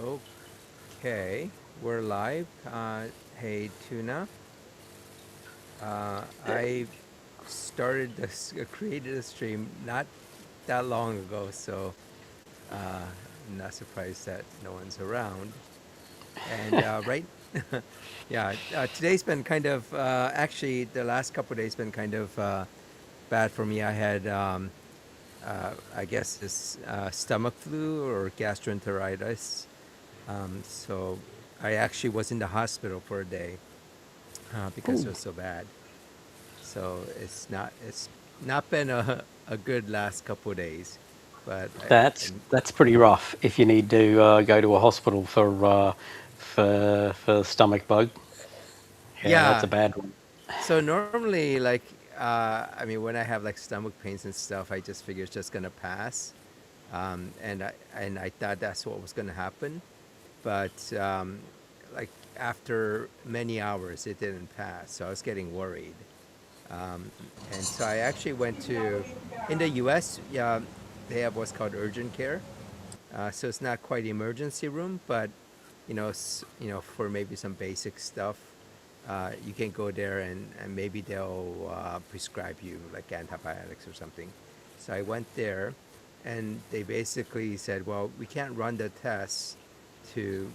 Okay, we're live. Hey, Tuna. I started this, created a stream not that long ago, so I'm not surprised that no one's around. And right, yeah, today's been kind of actually the last couple of days been kind of bad for me. I had, I guess, this stomach flu or gastroenteritis. So I actually was in the hospital for a day because it Ooh, was so bad. So it's not been a good last couple of days, but and that's pretty rough. If you need to go to a hospital for stomach bug, yeah, that's yeah. a bad one. So normally, like, I mean, when I have like stomach pains and stuff, I just figure it's just gonna pass, and I thought that's what was gonna happen, but like after many hours, it didn't pass, so I was getting worried. And so I actually went to, in the US, yeah, they have what's called urgent care. So it's not quite emergency room, but for maybe some basic stuff, you can go there and maybe they'll prescribe you like antibiotics or something. So I went there, and they basically said, well, we can't run the tests to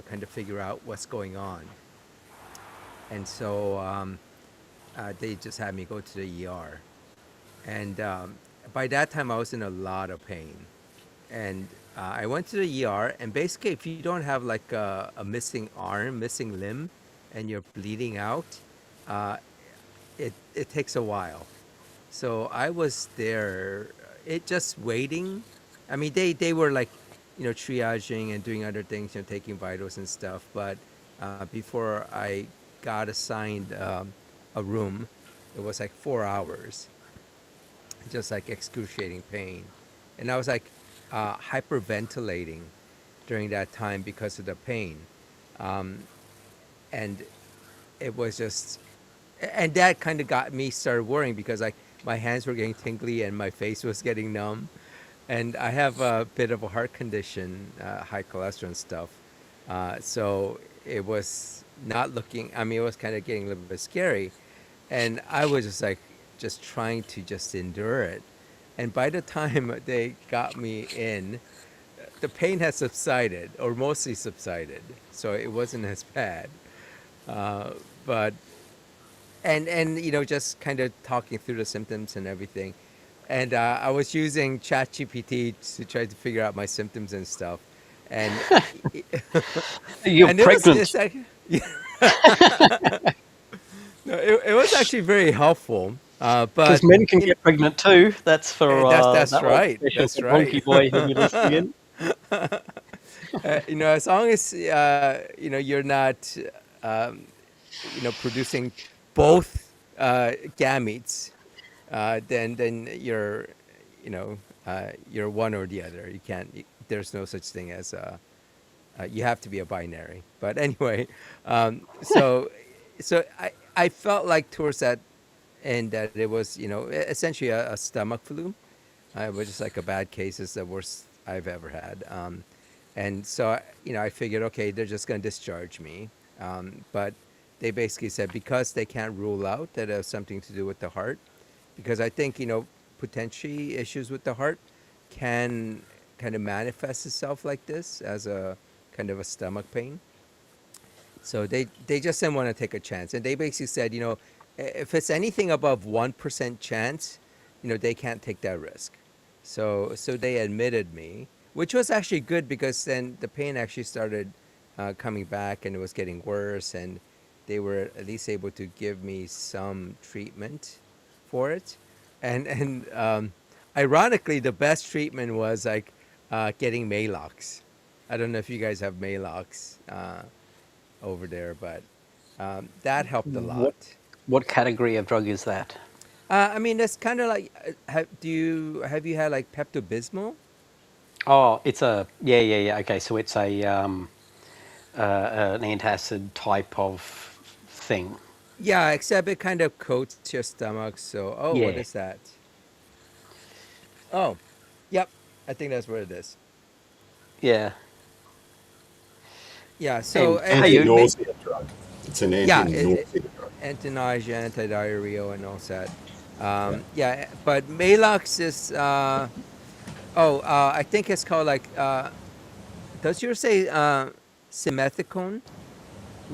kind of figure out what's going on, and so they just had me go to the ER. And by that time, I was in a lot of pain. And I went to the ER, and basically, if you don't have like a missing arm, missing limb, and you're bleeding out, uh, it takes a while. So I was there, it just waiting. I mean, they were like, triaging and doing other things, taking vitals and stuff. But before I got assigned a room, it was like 4 hours, just like excruciating pain. And I was like hyperventilating during that time because of the pain. Um, and it was just, and that kind of got me started worrying because like my hands were getting tingly and my face was getting numb. And I have a bit of a heart condition, high cholesterol and stuff. So it was not looking, I mean, it was kind of getting a little bit scary. And I was just like, just trying to just endure it. And by the time they got me in, the pain had subsided or mostly subsided. So it wasn't as bad. Uh, but and just kind of talking through the symptoms and everything, and I was using ChatGPT to try to figure out my symptoms and stuff, and You're and it's pregnant, actually no, it was actually very helpful. because But men can you know, get pregnant too. That's for that's that one right, special that's for right. Donkey Boy who'll be listening in. As long as you're not um, producing both gametes, then you're one or the other. You can't. There's no such thing as you have to be a binary. But anyway, so I felt like towards that end that it was essentially a stomach flu. It was just like a bad case. It's the worst I've ever had. And so I figured, okay, they're just going to discharge me. But they basically said because they can't rule out that it has something to do with the heart, because I think potentially issues with the heart can kind of manifest itself like this as a kind of a stomach pain. So they just didn't want to take a chance, and they basically said, if it's anything above 1% chance, they can't take that risk. So they admitted me, which was actually good because then the pain actually started coming back and it was getting worse, and they were at least able to give me some treatment for it, and ironically, the best treatment was like getting Malox. I don't know if you guys have Malox over there, but that helped a What lot. what category of drug is that? I mean, that's kind of like, have you had like Pepto Bismol? Oh, it's a yeah. Okay, so it's a an antacid type of thing. Yeah, except it kind of coats your stomach. So, oh, what Yeah, is that? Oh, yep, I think that's what it is. yeah. Yeah. So And it, hey, it may, Anti-nausea drug. It's an yeah, anti-nausea drug. anti-nausea, anti-diarrhea, and all that. Yeah. Yeah, but Malox is. I think it's called like. Does yours say simethicone,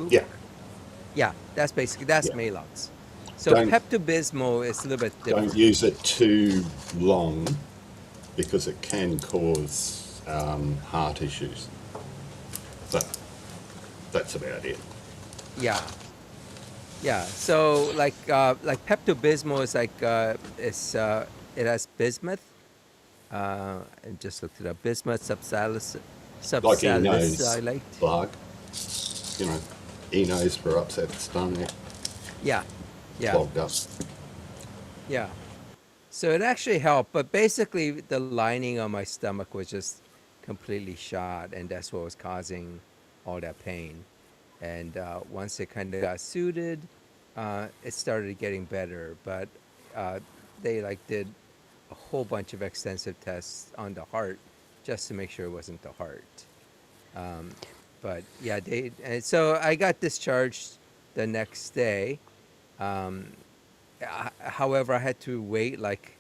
Yeah. Luke? Yeah, that's Yeah. Malox. So Don't Pepto Bismol is a little bit don't different. use it too long because it can cause heart issues. But that's about it. Yeah, yeah. So like Pepto Bismol is it has bismuth. And just looked it up. Bismuth Like Eno's subsalicylate. plug, you know, Eno's for upset stomach, Yeah, yeah, clogged up. yeah. So it actually helped, but basically the lining on my stomach was just completely shot, and that's what was causing all that pain. And once it kind of got suited, it started getting better. But uh, they like did a whole bunch of extensive tests on the heart just to make sure it wasn't the heart. Um, but yeah, and so I got discharged the next day. Um, However, I had to wait like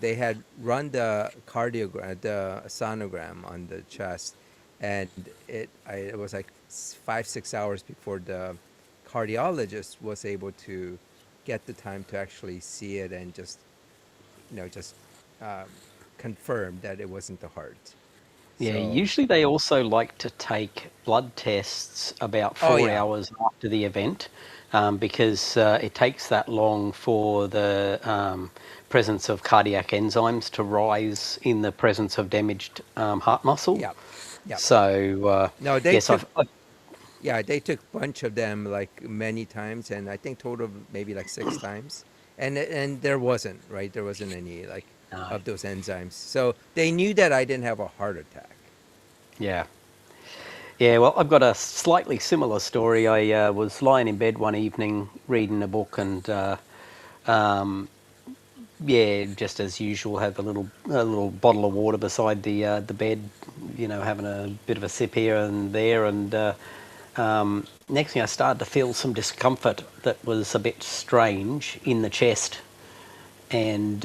they had run the cardiogram, the sonogram on the chest, and it was like 5 6 hours before the cardiologist was able to get the time to actually see it and just um, confirm that it wasn't the heart. yeah, So, usually they also like to take blood tests about oh four yeah, hours after the event because it takes that long for the presence of cardiac enzymes to rise in the presence of damaged heart muscle. yeah, yeah. So, No, they yes, took yeah, they took a bunch of them like many times, and I think total of maybe like 6 times, and there wasn't right, there wasn't any like no, of those enzymes, so they knew that I didn't have a heart attack. yeah. Yeah, well, I've got a slightly similar story. I was lying in bed one evening reading a book and yeah, just as usual, have a little bottle of water beside the bed, having a bit of a sip here and there, and next thing I started to feel some discomfort that was a bit strange in the chest, and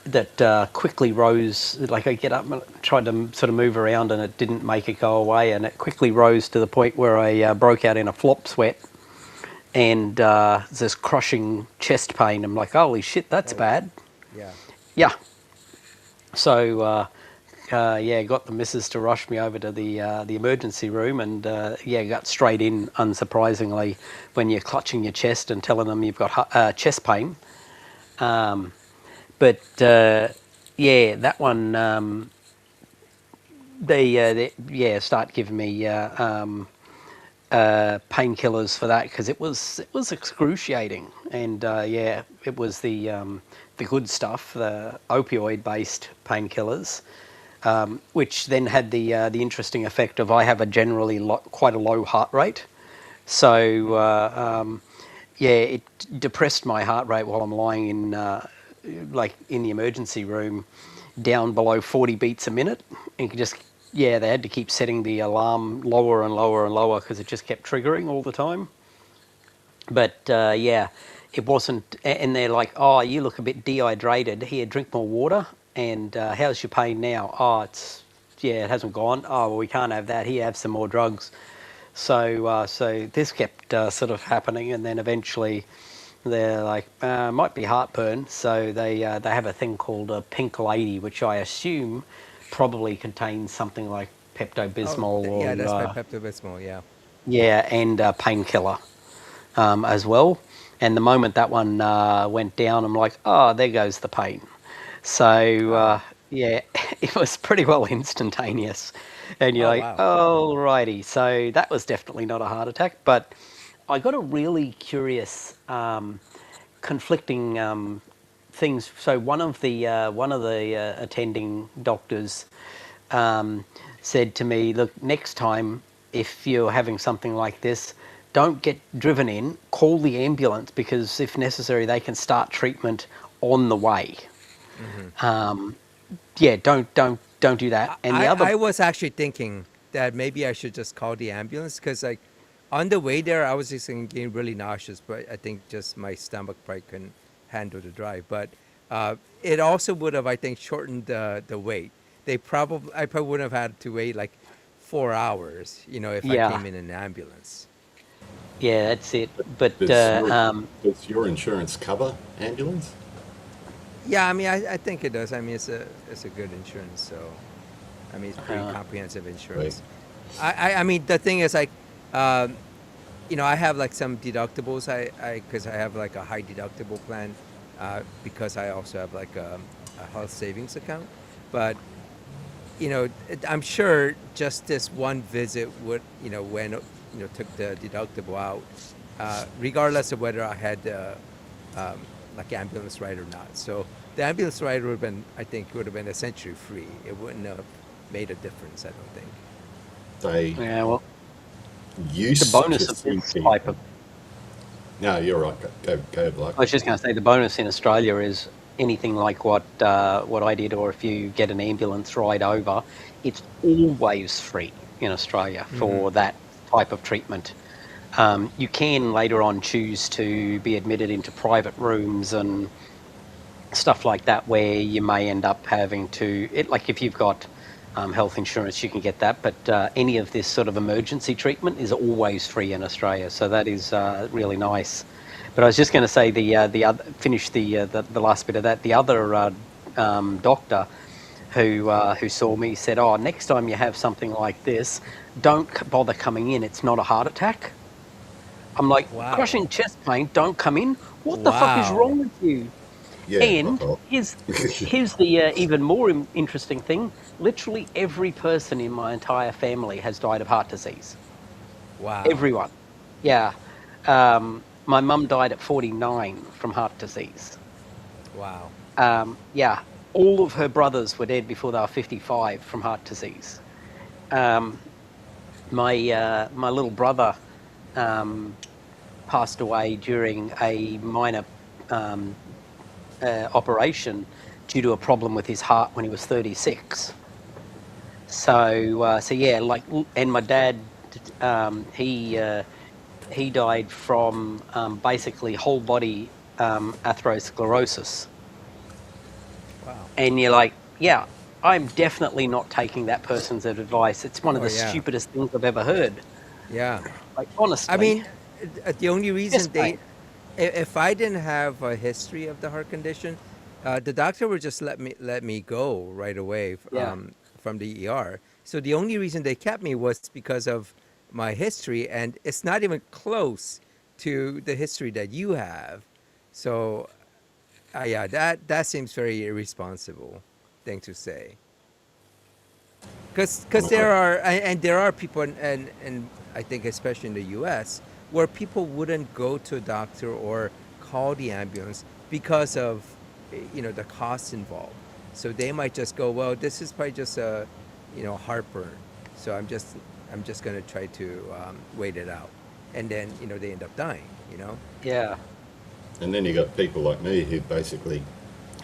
that quickly rose. Like I get up and tried to sort of move around, and it didn't make it go away, and it quickly rose to the point where I broke out in a flop sweat and this crushing chest pain. I'm like, holy shit, that's Oh, bad. yeah. Yeah. So yeah, got the missus to rush me over to the emergency room, and yeah, got straight in. Unsurprisingly, when you're clutching your chest and telling them you've got chest pain, but yeah, that one they yeah start giving me painkillers for that because it was excruciating, and yeah, it was the good stuff, the opioid based painkillers, which then had the interesting effect of I have a generally quite a low heart rate, so Mm. yeah, it depressed my heart rate while I'm lying in like in the emergency room down below 40 beats a minute, and could just yeah, they had to keep setting the alarm lower and lower and lower because it just kept triggering all the time. But yeah, it wasn't, and they're like, oh, you look a bit dehydrated. Here, drink more water. And how's your pain now? Oh, yeah, it hasn't gone. Oh, well, we can't have that. Here, have some more drugs. So this kept sort of happening, and then eventually they're like, might be heartburn. So they have a thing called a pink lady, which I assume probably contains something like Pepto Oh, Bismol yeah, or that's my Pepto Bismol. Yeah. yeah, and painkiller as well. And the moment that one went down, I'm like, oh, there goes the pain. So Oh. yeah, it was pretty well instantaneous. And you're Oh like, wow. oh, righty. So that was definitely not a heart attack. But I got a really curious, conflicting things. So one of the attending doctors um, said to me, look, next time if you're having something like this, don't get driven in, call the ambulance because if necessary, they can start treatment on the way. Hmm. Yeah, don't do that. And the other, I was actually thinking that maybe I should just call the ambulance because like on the way there I was just getting really nauseous, but I think just my stomach probably couldn't handle the drive. But it also would have, I think, shortened the wait. I probably wouldn't have had to wait like 4 hours, if I Yeah, came in an ambulance. yeah, that's it. But Does your insurance cover ambulance? Yeah, I mean, I think it does. I mean, it's a good insurance, so I mean, it's pretty uh, comprehensive Right. insurance. I mean, the thing is like, um, I have like some deductibles. Because I have like a high deductible plan, because I also have like a health savings account. But I'm sure just this one visit would, when took the deductible out, regardless of whether I had um, like ambulance ride or not. So the ambulance ride would have been, I think, would have been essentially free. It wouldn't have made a difference, I don't think. They yeah, well, the used to bonus of this thinking. type of No, you're right. Go, Bloke. I was just going to say the bonus in Australia is anything like what I did, or if you get an ambulance ride over, it's always free in Australia Mm-hmm. for that type of treatment. You can later on choose to be admitted into private rooms and stuff like that, where you may end up having to, like if you've got health insurance, you can get that. But any of this sort of emergency treatment is always free in Australia, so that is really nice. But I was just going to say the other finish the last bit of that. The other doctor who saw me said, "Oh, next time you have something like this, don't bother coming in. It's not a heart attack." I'm like, Wow. crushing chest pain. Don't come in. What the fuck is Wow. wrong with you? Yeah. And Uh-oh. here's the even more interesting thing. Literally every person in my entire family has died of heart disease. Wow. Everyone. Yeah. My mum died at 49 from heart disease. Wow. Yeah. All of her brothers were dead before they were 55 from heart disease. Um, my little brother um, passed away during a minor um, operation due to a problem with his heart when he was 36. So yeah, like, and my dad, he died from basically whole body atherosclerosis, Wow. and you're like, yeah, I'm definitely not taking that person's advice. It's one of Oh the yeah. stupidest things I've ever heard. Yeah. Like, I honestly, mean, the only reason chest pain. if I didn't have a history of the heart condition, the doctor would just let me go right away, Yeah. from the ER. So the only reason they kept me was because of my history, and it's not even close to the history that you have. So yeah, that seems very irresponsible thing to say. Because Uh, there are people, and I think especially in the U.S., where people wouldn't go to a doctor or call the ambulance because of the costs involved. So they might just go, well, this is probably just a heartburn. So I'm just gonna try to wait it out, and then they end up dying. Yeah. and then you got people like me who basically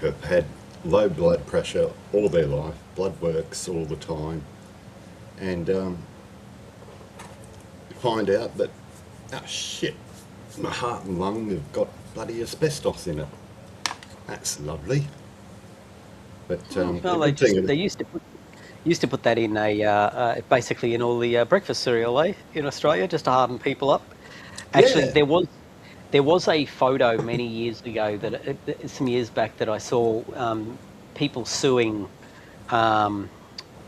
have had low blood pressure all their life, blood works all the time, and find out that, oh shit, my heart and lung have got bloody asbestos in it. That's lovely. But the Well, good thing is, they used to put that in basically in all the breakfast cereal, in Australia, just to harden people up. Actually, yeah, there was a photo many years ago some years back that I saw people suing. Um,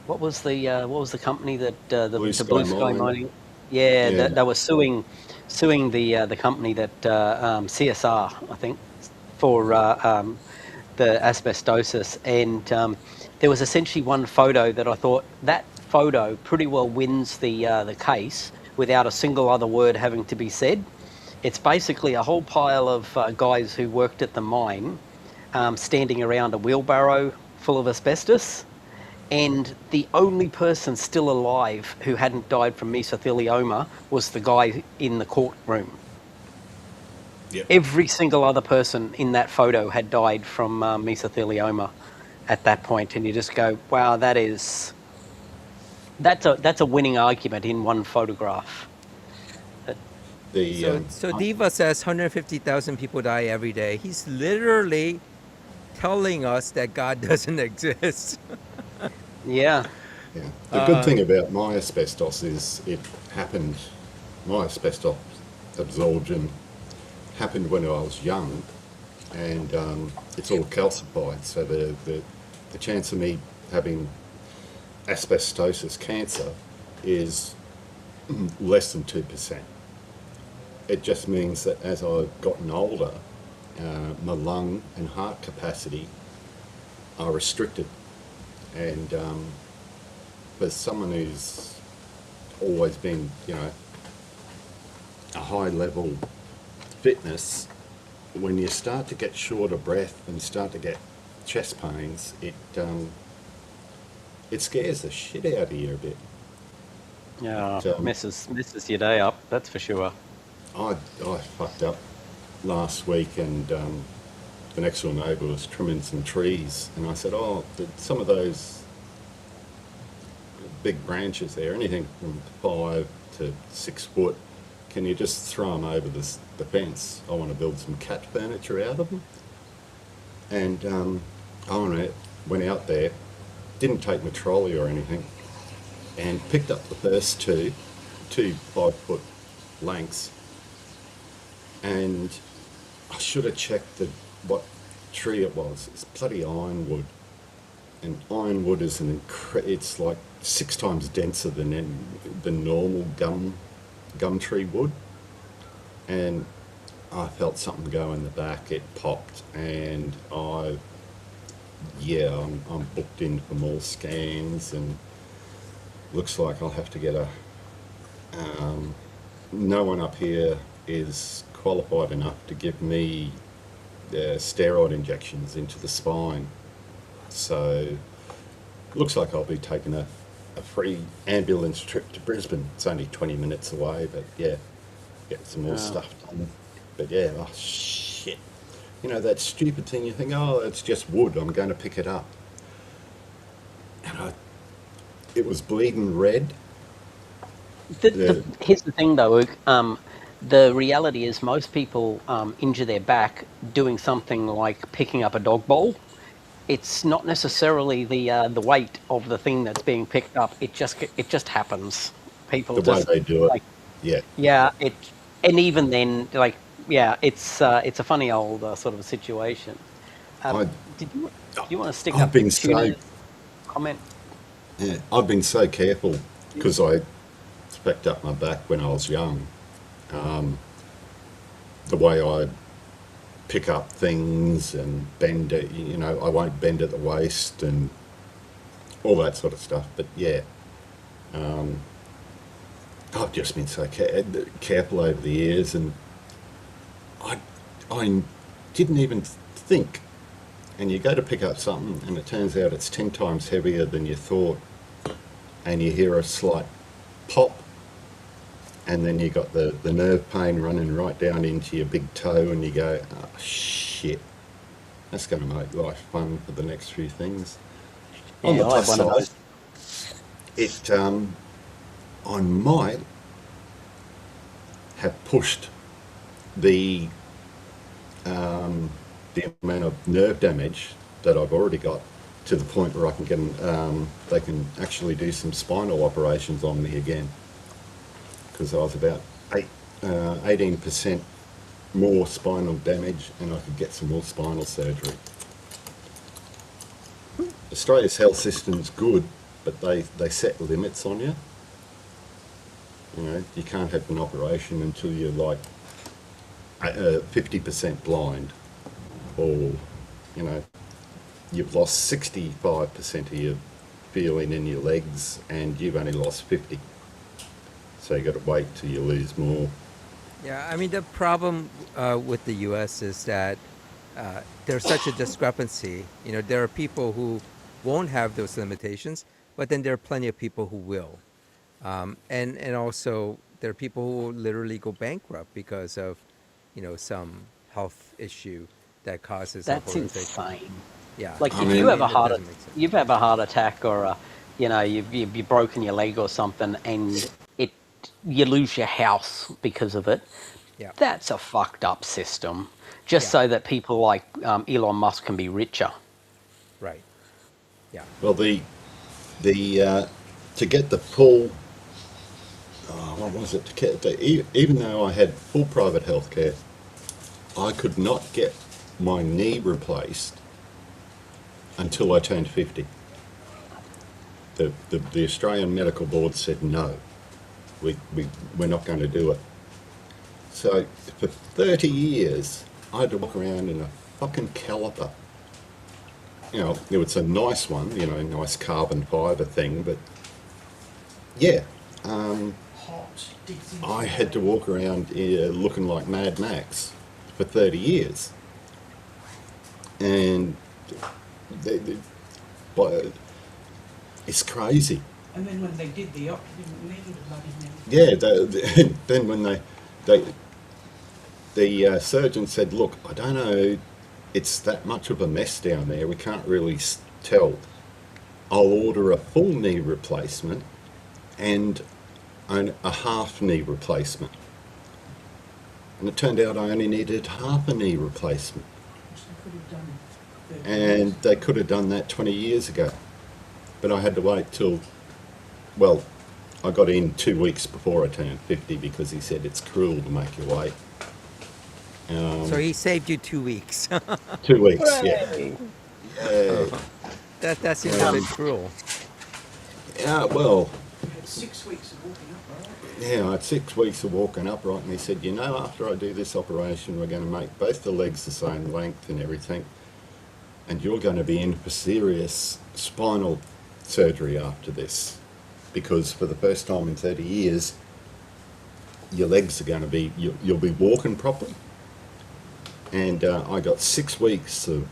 what was the company that blue the sky Blue Sky mine. Mining? Yeah, Yeah, they were suing the company that CSR, I think, for the asbestosis, and there was essentially one photo that I thought that photo pretty well wins the case without a single other word having to be said. It's basically a whole pile of guys who worked at the mine standing around a wheelbarrow full of asbestos, and the only person still alive who hadn't died from mesothelioma was the guy in the courtroom. yep. Every single other person in that photo had died from mesothelioma at that point, and you just go, wow, that is that's a winning argument in one photograph. That, The So Diva says 150,000 people die every day. He's literally telling us that God doesn't exist. yeah. yeah, the good thing about my asbestos is it happened. My asbestos absorption happened when I was young, and it's all calcified. So the chance of me having asbestosis cancer is less than 2%. It just means that as I've gotten older, my lung and heart capacity are restricted. And for someone who's always been, a high level fitness, when you start to get short of breath and start to get chest pains, it scares the shit out of you a bit. Yeah, But, messes your day up. That's for sure. I fucked up last week, and the next door neighbour was trimming some trees, and I said, "Oh, some of those big branches there, anything from 5 to 6 foot, can you just throw them over the fence? I want to build some cat furniture out of them." And went out there, didn't take my trolley or anything, and picked up the first two 5 foot lengths. And I should have checked what tree it was. It's bloody ironwood, and ironwood is it's like 6 times denser than normal gum tree wood. And I felt something go in the back. It popped, and I'm booked in for more scans, and looks like I'll have to get no one up here is qualified enough to give me steroid injections into the spine. So looks like I'll be taking a free ambulance trip to Brisbane. It's only 20 minutes away, but yeah, get some more stuff done. But yeah, oh shit. That stupid thing you think, oh, it's just wood, I'm going to pick it up. And it was bleeding red. Here's the thing, though, Luke. The reality is most people injure their back doing something like picking up a dog bowl. It's not necessarily the weight of the thing that's being picked up. It just happens. People The way just they do it, like, yeah. yeah. And even then, like, yeah, it's a funny old sort of a situation. I, Do you want to stick I've up the been so tuner's comment? yeah, I've been so careful because I specked up my back when I was young. The way I pick up things and bend it, I won't bend at the waist and all that sort of stuff. But yeah, I've just been so careful over the years, and I didn't even think. And you go to pick up something, and it turns out it's 10 times heavier than you thought, and you hear a slight pop, and then you got the nerve pain running right down into your big toe, and you go, oh shit, that's going to make life fun for the next few things. On the Yeah, I had plus one of side, those. I might have pushed the amount of nerve damage that I've already got to the point where I can they can actually do some spinal operations on me again, because I was about 18% more spinal damage, and I could get some more spinal surgery. Australia's health system's good, but they set limits on you. You can't have an operation until you're like 50% blind, or you've lost 65% of your feeling in your legs, and you've only lost 50. So you got to wait till you lose more. Yeah, I mean, the problem with the U.S. is that there's such a discrepancy. There are people who won't have those limitations, but then there are plenty of people who will. And also there are people who literally go bankrupt because of, some health issue that causes a That's horrific. insane. Yeah, Like I if you mean, have it doesn't make sense. you have a heart attack or you know, you've broken your leg or something, and you lose your house because of it. Yeah. That's a fucked up system, just Yeah. so that people like Elon Musk can be richer. Right. Yeah. Well, the to get the full, what was it? Even though I had full private health care, I could not get my knee replaced until I turned 50. The Australian Medical Board said no, we're not going to do it. So for 30 years, I had to walk around in a fucking caliper. You know, it was a nice one, you know, nice carbon fibre thing, but yeah, I had to walk around looking like Mad Max for 30 years. And but it's crazy. And then when they did the op, you didn't need a bloody knee. Yeah, then when the surgeon said, look, I don't know, it's that much of a mess down there, we can't really tell. I'll order a full knee replacement and a half knee replacement. And it turned out I only needed half a knee replacement. Which they could have done 30 And years. they could have done that 20 years ago. But I had to wait till, well, I got in 2 weeks before I turned 50 because he said it's cruel to make you wait. So he saved you 2 weeks. 2 weeks, yeah. Hooray! Yeah, That seems a bit cruel. yeah, well, You had 6 weeks of walking up, right? yeah, I had 6 weeks of walking upright, and he said, you know, after I do this operation, we're going to make both the legs the same length and everything, and you're going to be in for serious spinal surgery after this, because for the first time in 30 years, your legs are going to be, you'll be walking properly. And I got 6 weeks of,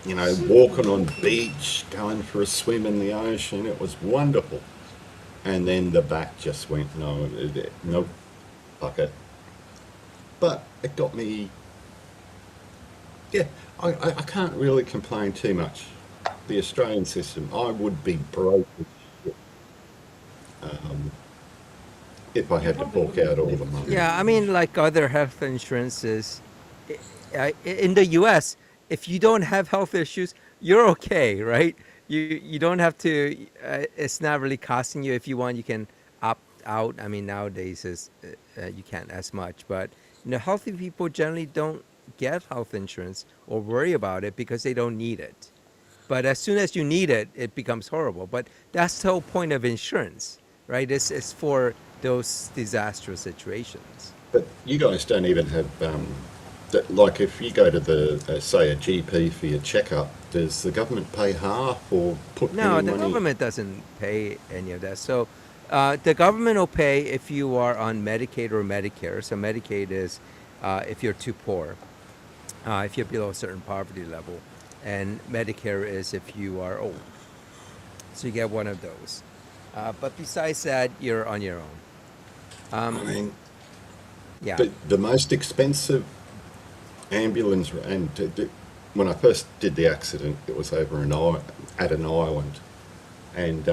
you know, walking on beach, going for a swim in the ocean. It was wonderful. And then the back just went, no, fuck it. But it got me, yeah, I can't really complain too much. The Australian system, I would be broke as shit, if I had to fork out all the money. Yeah, I mean, like other health insurances, in the U.S., if you don't have health issues, you're okay, right? You don't have to. It's not really costing you. If you want, you can opt out. I mean, nowadays is you can't as much, but healthy people generally don't get health insurance or worry about it because they don't need it. But as soon as you need it, it becomes horrible. But that's the whole point of insurance, right? It's for those disastrous situations. But you guys don't even have, like if you go to say a GP for your checkup, does the government pay half or put No, any the money? government doesn't pay any of that. So the government will pay if you are on Medicaid or Medicare. So Medicaid is if you're too poor, if you're below a certain poverty level. And Medicare is if you are old. So you get one of those. But besides that, you're on your own. I mean, Yeah. the most expensive ambulance, and when I first did the accident, it was over at an island, and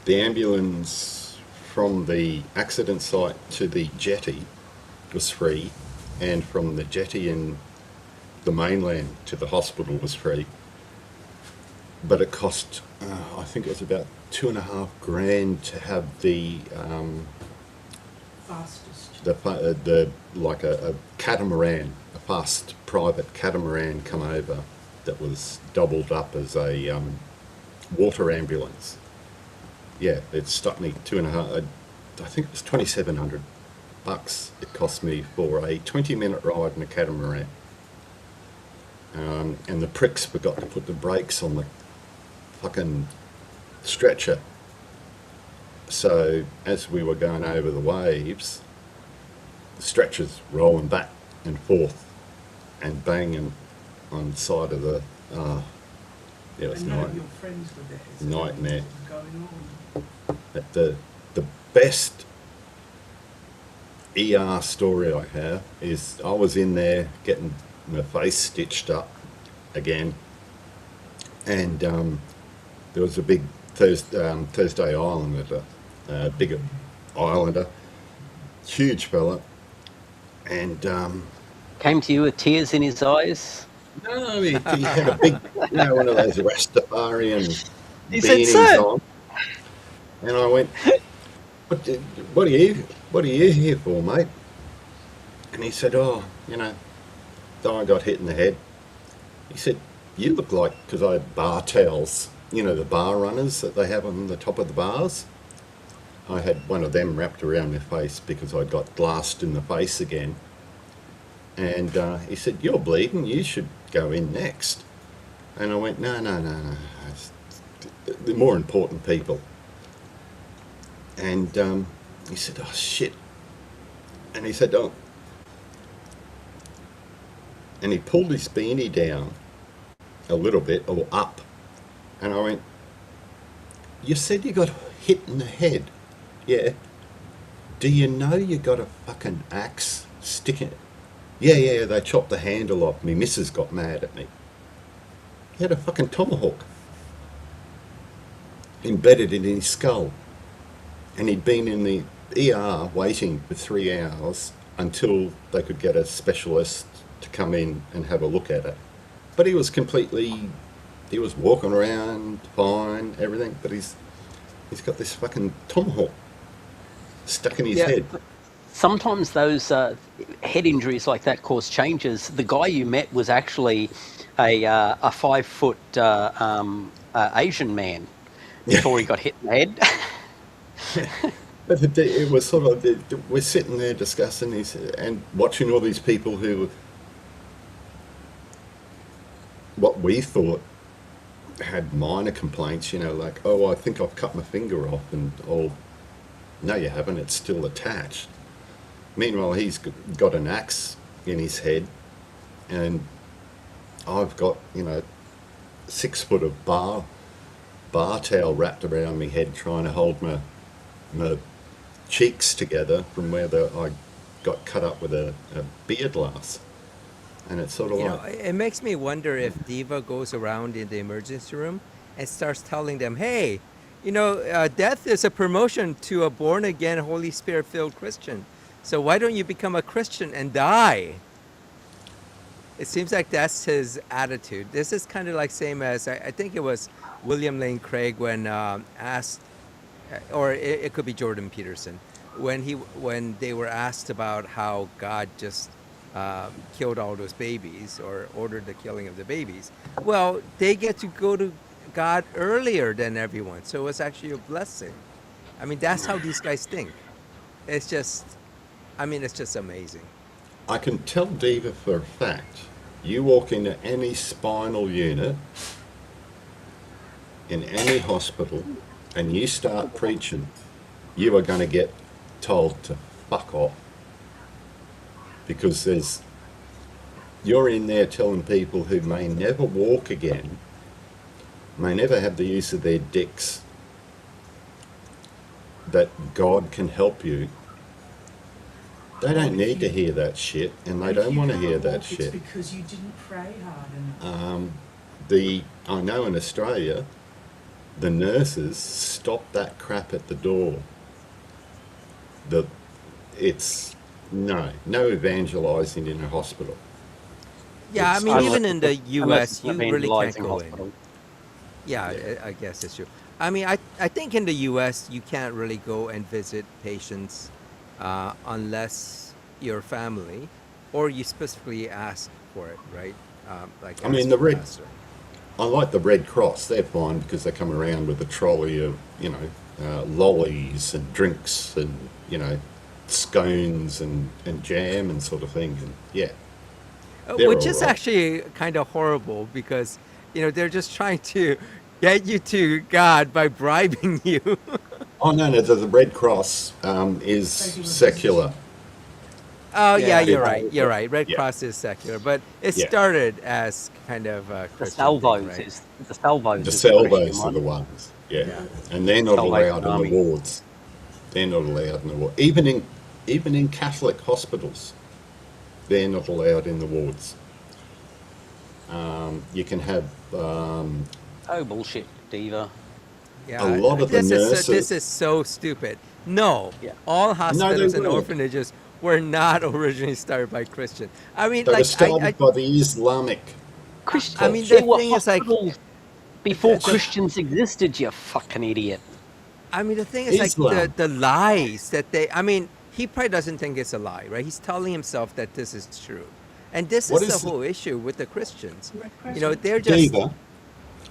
the ambulance from the accident site to the jetty was free, and from the jetty in the mainland to the hospital was free. But it cost, I think it was about $2,500 to have the Fastest. the like a catamaran, a fast private catamaran come over that was doubled up as a water ambulance. Yeah, it stuck me I think it was $2,700 it cost me for a 20-minute ride in a catamaran. And the pricks forgot to put the brakes on the fucking stretcher. So as we were going over the waves, the stretcher's rolling back and forth and banging on the side of the, it was And none of your friends were there. So nightmare. what was going on? But the best ER story I have is I was in there getting my face stitched up again, and there was a big Thursday Islander, big Islander, huge fella, and Came to you with tears in his eyes. no, he had a big, one of those Rastafarian He said, beanies "Sir." on, and I went, what are you here for, mate? And he said, oh, I got hit in the head. He said, you look like, because I had bar towels, the bar runners that they have on the top of the bars. I had one of them wrapped around my face because I got glassed in the face again. And he said, you're bleeding, you should go in next. And I went, no. The more important people. And he said, oh, shit. And he said, oh. And he pulled his beanie down a little bit, or up. And I went, you said you got hit in the head. Yeah. Do you know you got a fucking axe sticking? Yeah, they chopped the handle off. Me missus got mad at me. He had a fucking tomahawk embedded in his skull. And he'd been in the ER waiting for 3 hours until they could get a specialist to come in and have a look at it. But he was walking around fine, everything, but he's got this fucking tomahawk stuck in his head. Sometimes those head injuries like that cause changes. The guy you met was actually a 5-foot Asian man before he got hit in the head. But it was sort of, we're sitting there discussing this and watching all these people who, what we thought had minor complaints, like, oh, I think I've cut my finger off, and, oh, no, you haven't, it's still attached. Meanwhile, he's got an axe in his head, and I've got, 6 foot of bar towel wrapped around my head, trying to hold my cheeks together from where I got cut up with a beer glass. And it's sort of it makes me wonder if Diva goes around in the emergency room and starts telling them, hey, death is a promotion to a born-again, Holy Spirit-filled Christian. So why don't you become a Christian and die? It seems like that's his attitude. This is kind of like same as, I think it was William Lane Craig when asked, or it could be Jordan Peterson, when they were asked about how God just killed all those babies or ordered the killing of the babies. Well, they get to go to God earlier than everyone, so it's actually a blessing. I mean, that's how these guys think. It's just amazing. I can tell Diva for a fact, you walk into any spinal unit in any hospital and you start preaching, you are going to get told to fuck off. Because you're in there telling people who may never walk again, may never have the use of their dicks, that God can help you. They don't need to hear that shit, and they don't want to hear that shit. It's because you didn't pray hard enough. I know in Australia, the nurses stop that crap at the door. It's no evangelising in a hospital. Yeah, I mean, even in the U.S., you really can't go hospital. in. Yeah, I guess it's true. I mean, I think in the U.S., you can't really go and visit patients unless you're family or you specifically ask for it, right? I mean, I like the Red Cross. They're fine because they come around with a trolley of, lollies and drinks and, scones and jam and sort of thing. And yeah. Which is actually kind of horrible because, they're just trying to get you to God by bribing you. Oh, no, the Red Cross is secular. Oh, yeah, you're Yeah. right. Red Yeah. Cross is secular, but it Yeah. started as kind of a The Christian salvos thing, right? is the salvos. The is the Christian salvos are one. the ones, yeah. And they're not Salvation allowed in Army. the wards. They're not allowed in the ward. Even in Catholic hospitals, they're not allowed in the wards. You can have Oh bullshit, Diva. a Yeah, lot of the this nurses, is so stupid. No, Yeah. all no, they hospitals and weren't. orphanages were not originally started by Christians. I mean, They were like started by the Islamic I Christian, mean, the there were culture. thing is like hospitals before the Christians existed, you fucking idiot. I mean, the thing is like Islam. the lies that they. I mean, he probably doesn't think it's a lie, right? He's telling himself that this is true, and this What is the is the, whole issue with the Christians. Quick You know, question. they're just. Diva,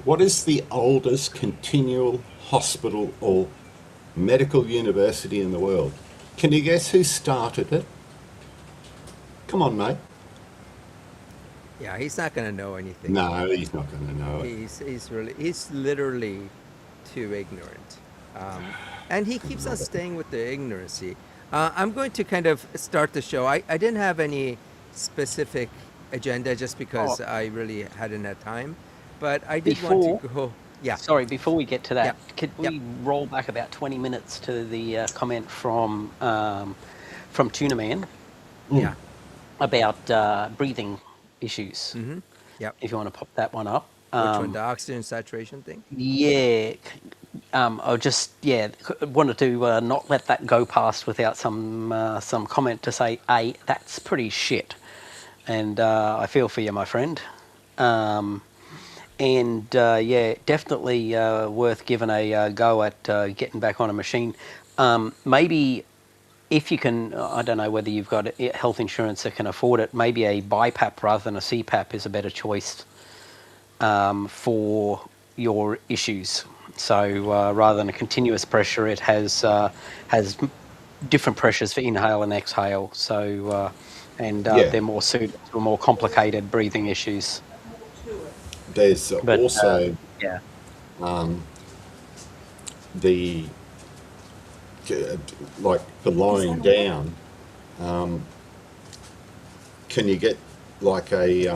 what is the oldest continual hospital or medical university in the world? Can you guess who started it? Come on, mate. Yeah, he's not gonna know anything. No, he's not going to know it. He's literally too ignorant, and he keeps on staying with the ignorancy. I'm going to kind of start the show. I didn't have any specific agenda just Oh, because I really hadn't had time, but I did want to before, go. Yeah, sorry, before we get to yeah, that, could yep. we roll back about 20 minutes to the comment from Tuna Man Mm. Yeah. about breathing issues? Mm-hmm. Yep. If you want to pop that one up. Which one? The oxygen saturation thing? Yeah, I just wanted to not let that go past without some comment to say, a that's pretty shit, and I feel for you, my friend. And yeah, definitely worth giving a go at getting back on a machine. Maybe if you can, I don't know whether you've got health insurance that can afford it. Maybe a BiPAP rather than a CPAP is a better choice for your issues. So rather than a continuous pressure, it has different pressures for inhale and exhale. So and Yeah, they're more suited to more complicated breathing issues. there's But also yeah, the, like for lying down, can you get like I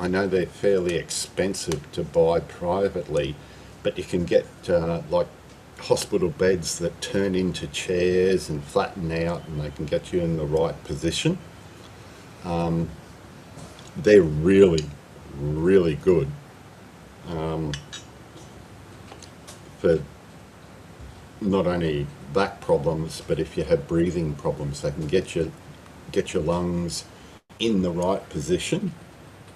know they're fairly expensive to buy privately, but you can get like hospital beds that turn into chairs and flatten out and they can get you in the right position. They're really, really good for not only back problems, but if you have breathing problems, they can get your lungs in the right position,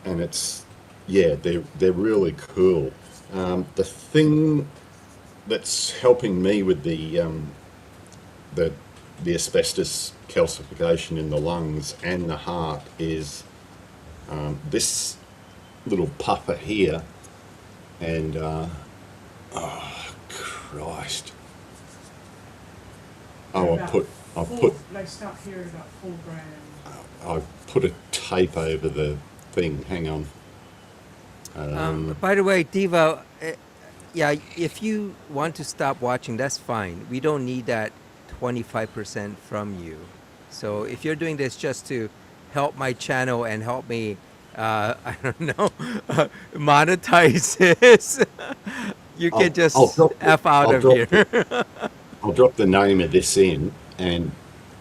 and it's yeah, they're really cool. The thing that's helping me with the the asbestos calcification in the lungs and the heart is this little puffer here, and Christ. Oh, They start hearing about 4 grand. I put a tape over the thing. Hang on. By the way, Diva, yeah, if you want to stop watching, that's fine. We don't need that 25% from you. So if you're doing this just to help my channel and help me, I don't know, monetize this, you can I'll just drop F out of here. I'll drop the name of this in, and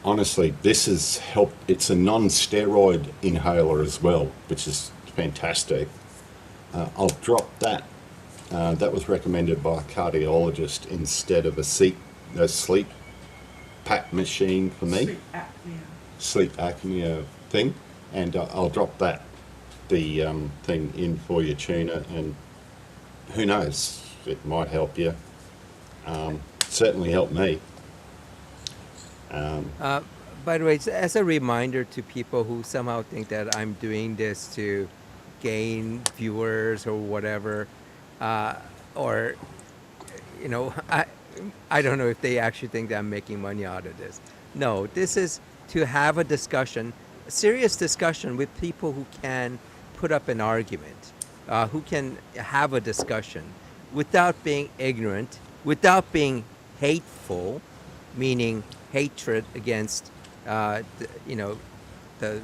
honestly, this has helped. It's a non-steroid inhaler as well, which is fantastic. I'll drop that. That was recommended by a cardiologist instead of a sleep pack machine for me, Sleep apnea. sleep apnea thing, and I'll drop the thing in for your tuner, and who knows, it might help you. Certainly helped me. By the way, as a reminder to people who somehow think that I'm doing this to gain viewers or whatever, or you know, I don't know if they actually think that I'm making money out of this. No, this is to have a discussion, a serious discussion with people who can put up an argument, who can have a discussion without being ignorant, without being hateful, meaning hatred against, you know, the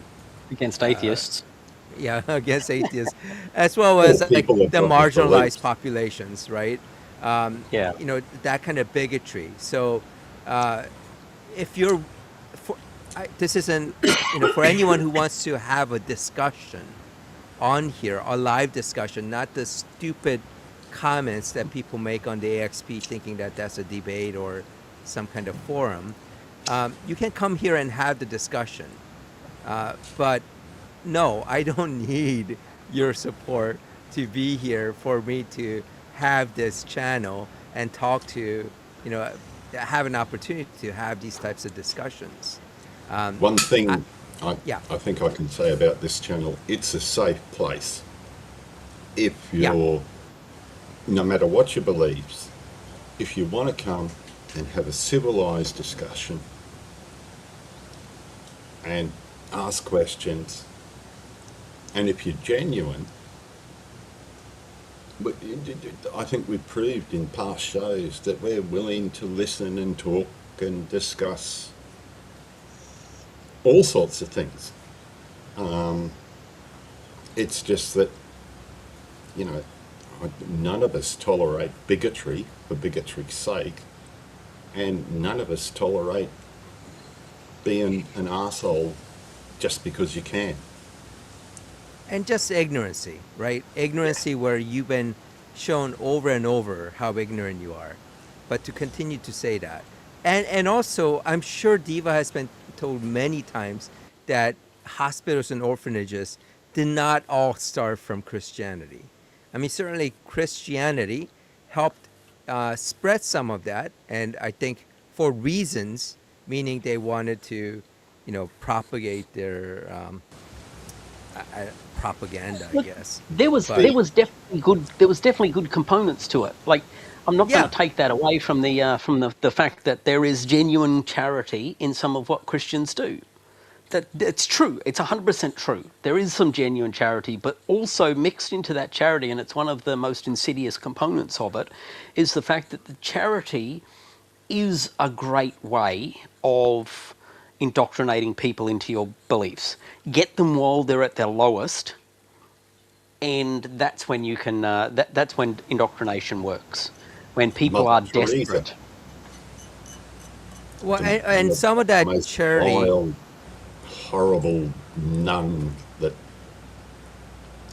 against atheists. yeah, against atheists, as well All as like people have the got different marginalized beliefs. populations, right? Yeah. You know, that kind of bigotry. So, if you're, this isn't, you know, for anyone who wants to have a discussion on here, a live discussion, not the stupid comments that people make on the AXP thinking that that's a debate or some kind of forum. You can come here and have the discussion. But no, I don't need your support to be here for me to have this channel and talk to, you know, have an opportunity to have these types of discussions. One I, thing yeah, I think I can say about this channel, it's a safe place. If yeah. you're, no matter what your beliefs, if you want to come and have a civilized discussion and ask questions, and if you're genuine, I think we've proved in past shows that we're willing to listen and talk and discuss all sorts of things. It's just that, you know, none of us tolerate bigotry for bigotry's sake, and none of us tolerate being an arsehole just because you can. And just ignorancy, right? Ignorancy where you've been shown over and over how ignorant you are. But to continue to say that. And also, I'm sure Diva has been told many times that hospitals and orphanages did not all start from Christianity. I mean, certainly Christianity helped spread some of that. And I think for reasons, meaning they wanted to, you know, propagate their propaganda, I Look, guess. there was But there was definitely good components to it. Like, I'm not going yeah, to take that away from the fact that there is genuine charity in some of what Christians do. That's true. It's 100% true. There is some genuine charity, but also mixed into that charity, and it's one of the most insidious components of it, is the fact that the charity is a great way of indoctrinating people into your beliefs. Get them while they're at their lowest, and that's when you can. That's when indoctrination works. When people Mother are Teresa, desperate. well, the, and the some of that most charity, vile, horrible nun that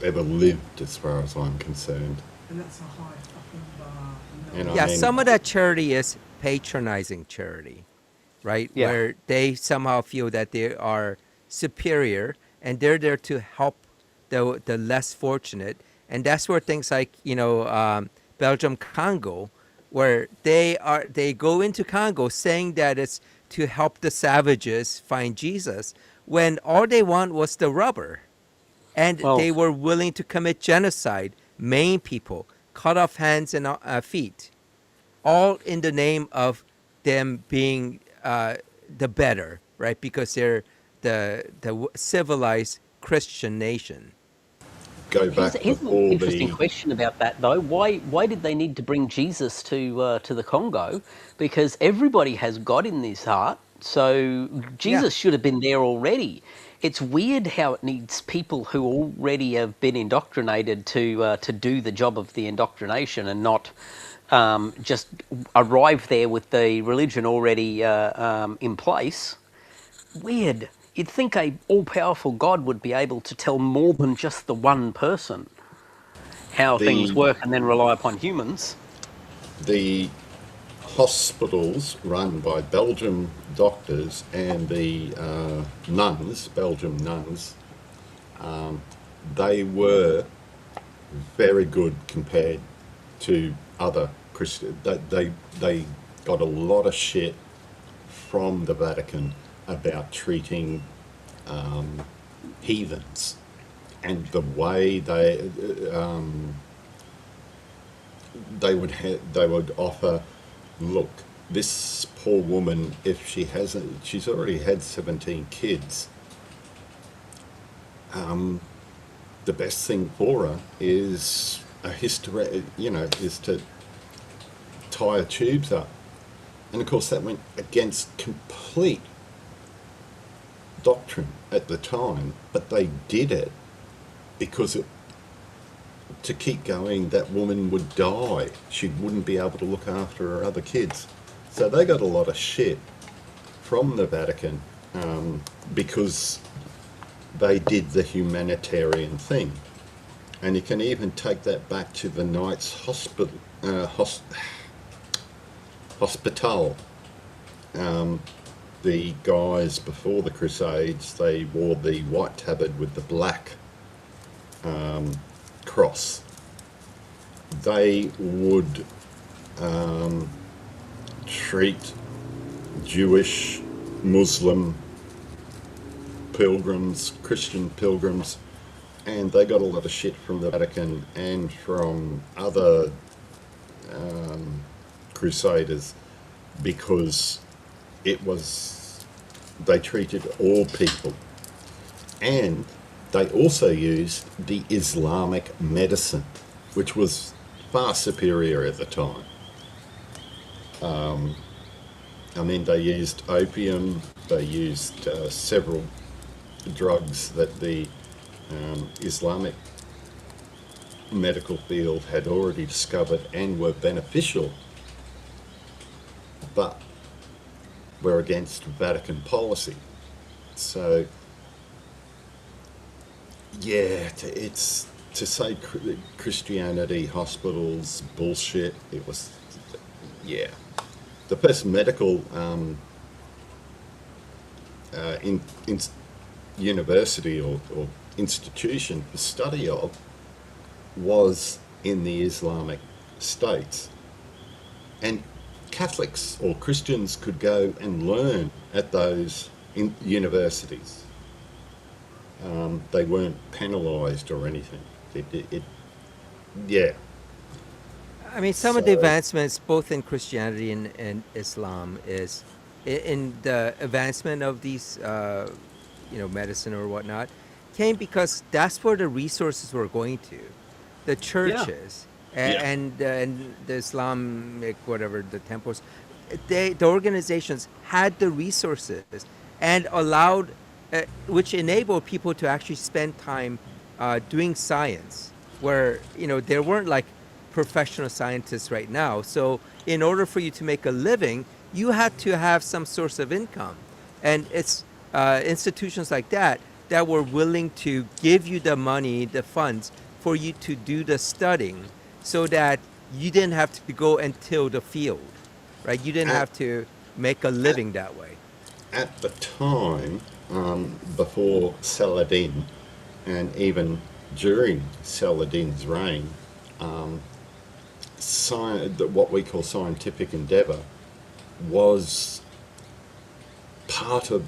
ever lived, as far as I'm concerned. And that's a high fucking bar. No. And I yeah, mean, some of that charity is patronizing charity, right? Yeah. Where they somehow feel that they are superior and they're there to help the less fortunate. And that's where things like, you know, Belgium Congo, where they go into Congo saying that it's to help the savages find Jesus, when all they want was the rubber. And Well, they were willing to commit genocide, maim people, cut off hands and feet, all in the name of them being the better, right? Because they're the civilized Christian nation. go back here's an before interesting the question about that, though. Why did they need to bring Jesus to the Congo? Because everybody has God in his heart, so Yeah, Jesus should have been there already. It's weird how it needs people who already have been indoctrinated to do the job of the indoctrination, and not just arrive there with the religion already in place. Weird. You'd think a all-powerful God would be able to tell more than just the one person how things the work and then rely upon humans. the hospitals run by Belgium doctors and the nuns, Belgium nuns, they were very good compared to other Christian. They got a lot of shit from the Vatican about treating heathens, and the way they would offer, look, this poor woman, if she's already had 17 kids, the best thing for her is a hysterectomy, is to tie her tubes up. And of course that went against complete doctrine at the time, but they did it because to keep going, that woman would die. She wouldn't be able to look after her other kids. So they got a lot of shit from the Vatican because they did the humanitarian thing. And you can even take that back to the Knights Hospital. The guys before the Crusades, they wore the white tabard with the black cross. They would treat Jewish, Muslim pilgrims, Christian pilgrims, and they got a lot of shit from the Vatican and from other crusaders because they treated all people, and they also used the Islamic medicine, which was far superior at the time. I mean, they used opium, they used several drugs that the Islamic medical field had already discovered and were beneficial, but were against Vatican policy. So, yeah, it's to say Christianity, hospitals, bullshit. It was, yeah. The first medical in university or institution for study of was in the Islamic states, and Catholics or Christians could go and learn at those universities. They weren't penalised or anything. Yeah. I mean, some of the advancements, both in Christianity and Islam, is in the advancement of these, medicine or whatnot, came because that's where the resources were going to, the churches and the Islamic whatever the temples, the organizations had the resources and allowed, which enabled people to actually spend time doing science, where there weren't like professional scientists right now. So in order for you to make a living, you had to have some source of income. And it's institutions like that that were willing to give you the money, the funds for you to do the studying so that you didn't have to go and till the field, right? You didn't have to make a living that way. At the time, before Saladin and even during Saladin's reign, what we call scientific endeavour was part of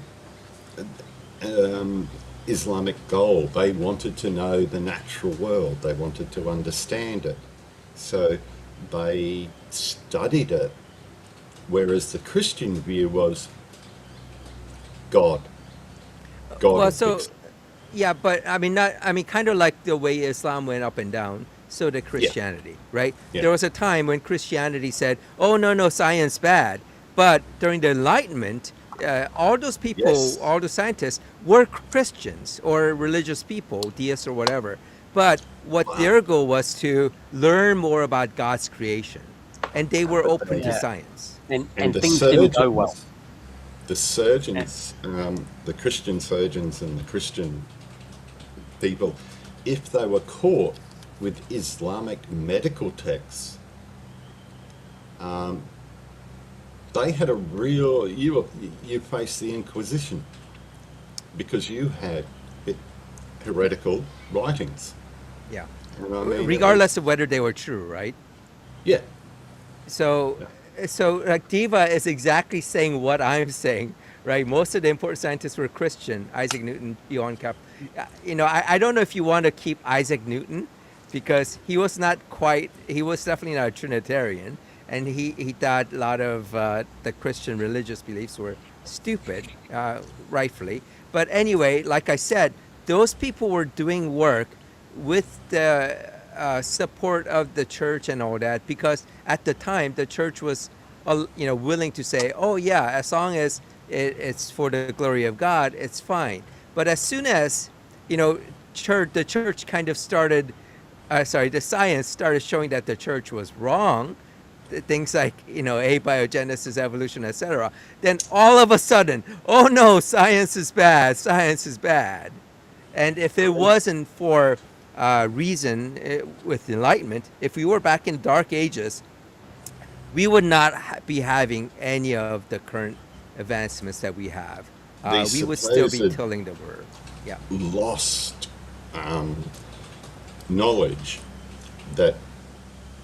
Islamic goal. They wanted to know the natural world. They wanted to understand it. So they studied it. Whereas the Christian view was God. Well, so yeah, but I mean, kind of like the way Islam went up and down. So did Christianity, right? Yeah. There was a time when Christianity said, "Oh no, science bad." But during the Enlightenment, all those people, all the scientists, were Christians or religious people, deists or whatever. But what their goal was to learn more about God's creation, and they were open to science. And things didn't go well. The surgeons, the Christian surgeons and the Christian people, if they were caught with Islamic medical texts, they had a real, you faced the Inquisition because you had heretical writings. Yeah. You know what I mean? Regardless of whether they were true, right? Yeah. So like Diva is exactly saying what I'm saying, right? Most of the important scientists were Christian. Isaac Newton, Johann Kepler. I don't know if you want to keep Isaac Newton because he was definitely not a Trinitarian. And he thought a lot of the Christian religious beliefs were stupid, rightfully. But anyway, like I said, those people were doing work with the support of the church and all that, because at the time the church was, willing to say, oh yeah, as long as it's for the glory of God, it's fine. But as soon as, the church kind of started, the science started showing that the church was wrong, things like, abiogenesis, evolution, etc., then all of a sudden, oh no, science is bad. And if it wasn't for reason with enlightenment, if we were back in dark ages, we would not be having any of the current advancements that we have. The We would still be supposed tilling the world. Yeah. lost knowledge that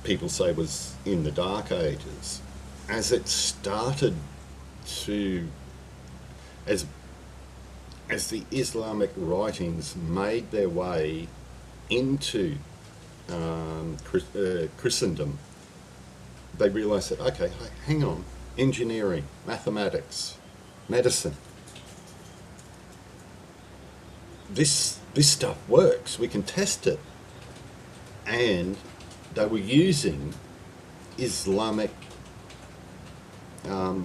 people say was in the Dark Ages, as it started to, as the Islamic writings made their way into Christendom, they realised that, okay, hang on, engineering, mathematics, medicine, this stuff works, we can test it. And they were using Islamic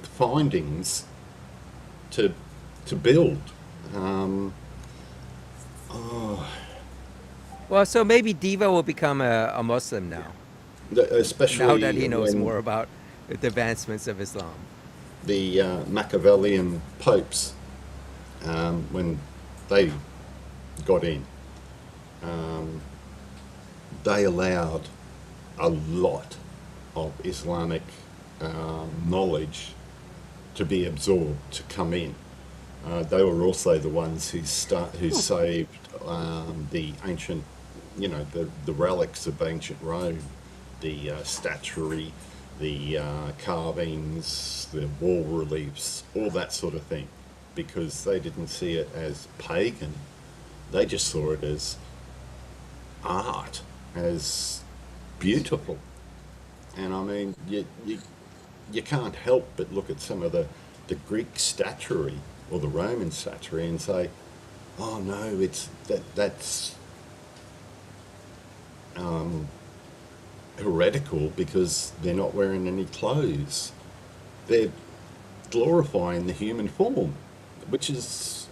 findings to build. Well, so maybe Diva will become a Muslim now, Especially now that he knows when more about the advancements of Islam. the Machiavellian popes, when they got in, they allowed a lot of Islamic knowledge to be absorbed, to come in. They were also the ones who saved the ancient, the relics of ancient Rome, the statuary, the carvings, the wall reliefs, all that sort of thing, because they didn't see it as pagan. They just saw it as art, as beautiful. And I mean, you can't help but look at some of the Greek statuary or the Roman statuary and say, oh no, that's heretical, because they're not wearing any clothes. They're glorifying the human form, which is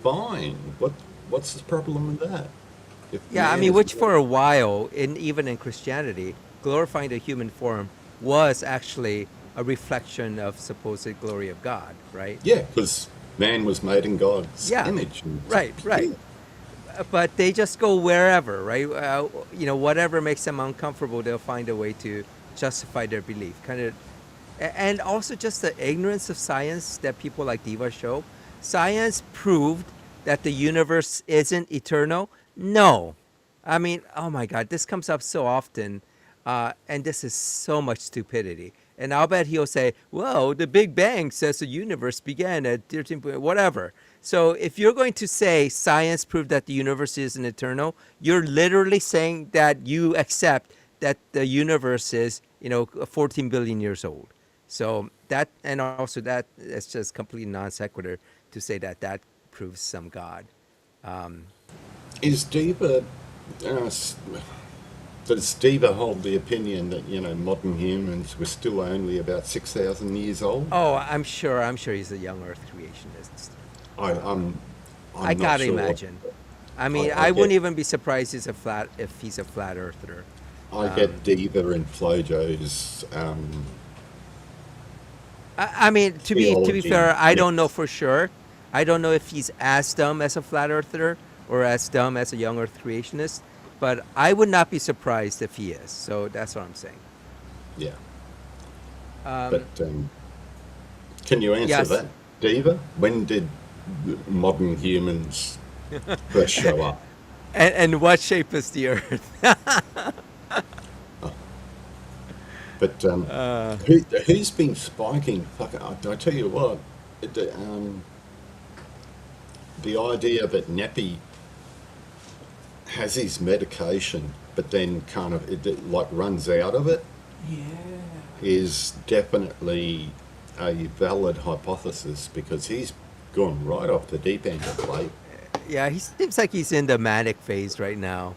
fine. What's the problem with that? If Yeah, I man mean, is which for a while, even in Christianity, glorifying the human form was actually a reflection of supposed glory of God, right? yeah, because man was made in God's Yeah, image. right, right. Yeah. But they just go wherever, right? Whatever makes them uncomfortable, they'll find a way to justify their belief. And also just the ignorance of science that people like Diva show. Science proved that the universe isn't eternal. No, I mean, oh my God, this comes up so often, and this is so much stupidity. And I'll bet he'll say, "Well, the Big Bang says the universe began at 13 point whatever." So if you're going to say science proved that the universe isn't eternal, you're literally saying that you accept that the universe is, 14 billion years old. So that, and also that, it's just complete non sequitur to say that that proves some God. Um, Is Diva, does Diva hold the opinion that, modern humans were still only about 6,000 years old? oh, I'm sure he's a young Earth creationist. I'm I not gotta sure. imagine. I mean, I I wouldn't get even be surprised if he's a flat earther. I get Diva and Flojo's I mean, to be theology fair, I don't know mix. for sure. I don't know if he's as dumb as a flat earther or as dumb as a young Earth creationist, but I would not be surprised if he is. So that's what I'm saying. Yeah, but Um, can you answer yes. that, Diva? When did modern humans first show up? And what shape is the Earth? But who's been spiking? I tell you what, the idea that Nappy has his medication, but then kind of like runs out of it, Yeah. is definitely a valid hypothesis, because he's gone right off the deep end of late. Yeah, he seems like he's in the manic phase right now.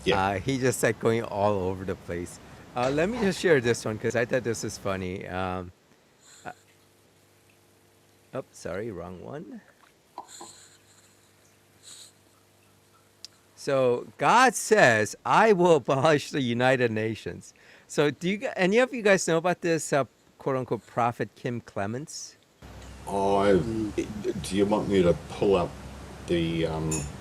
Yeah. He's just like going all over the place. Let me just share this one because I thought this was funny. Oh, sorry, wrong one. So God says, "I will abolish the United Nations." So any of you guys know about this quote unquote prophet Kim Clements? I, do you want me to pull up the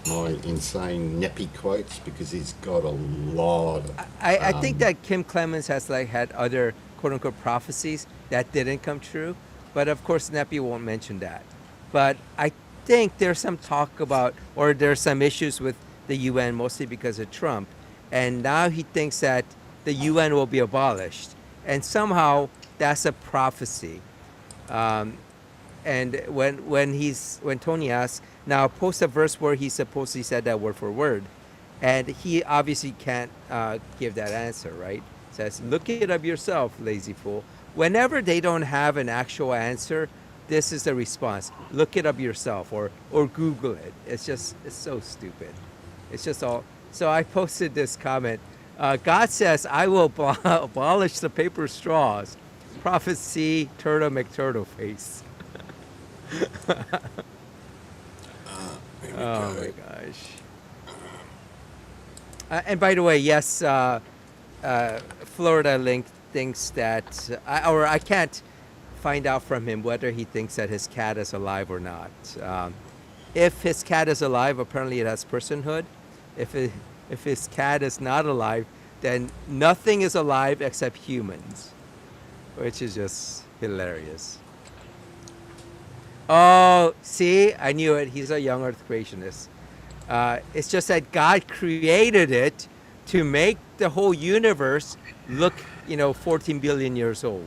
my insane Neppy quotes because he's got a lot of. I think that Kim Clemens has like had other quote unquote prophecies that didn't come true, but of course Neppy won't mention that. But I think there's some talk about, or there's some issues with the UN, mostly because of Trump, and now he thinks that the UN will be abolished, and somehow that's a prophecy. Um, and when Tony asks, now post a verse where he supposedly said that word for word, and he obviously can't give that answer, right? Says, look it up yourself, lazy fool. Whenever they don't have an actual answer, this is the response. Look it up yourself, or Google it. It's so stupid. It's just all. So I posted this comment. God says, I will abolish the paper straws. Prophecy, Turtle McTurtle face. Oh my gosh. And by the way, yes, Florida Link thinks that, I can't find out from him whether he thinks that his cat is alive or not. If his cat is alive, apparently it has personhood. If his cat is not alive, then nothing is alive except humans, which is just hilarious. Oh, see, I knew it. He's a young Earth creationist. It's just that God created it to make the whole universe look, 14 billion years old.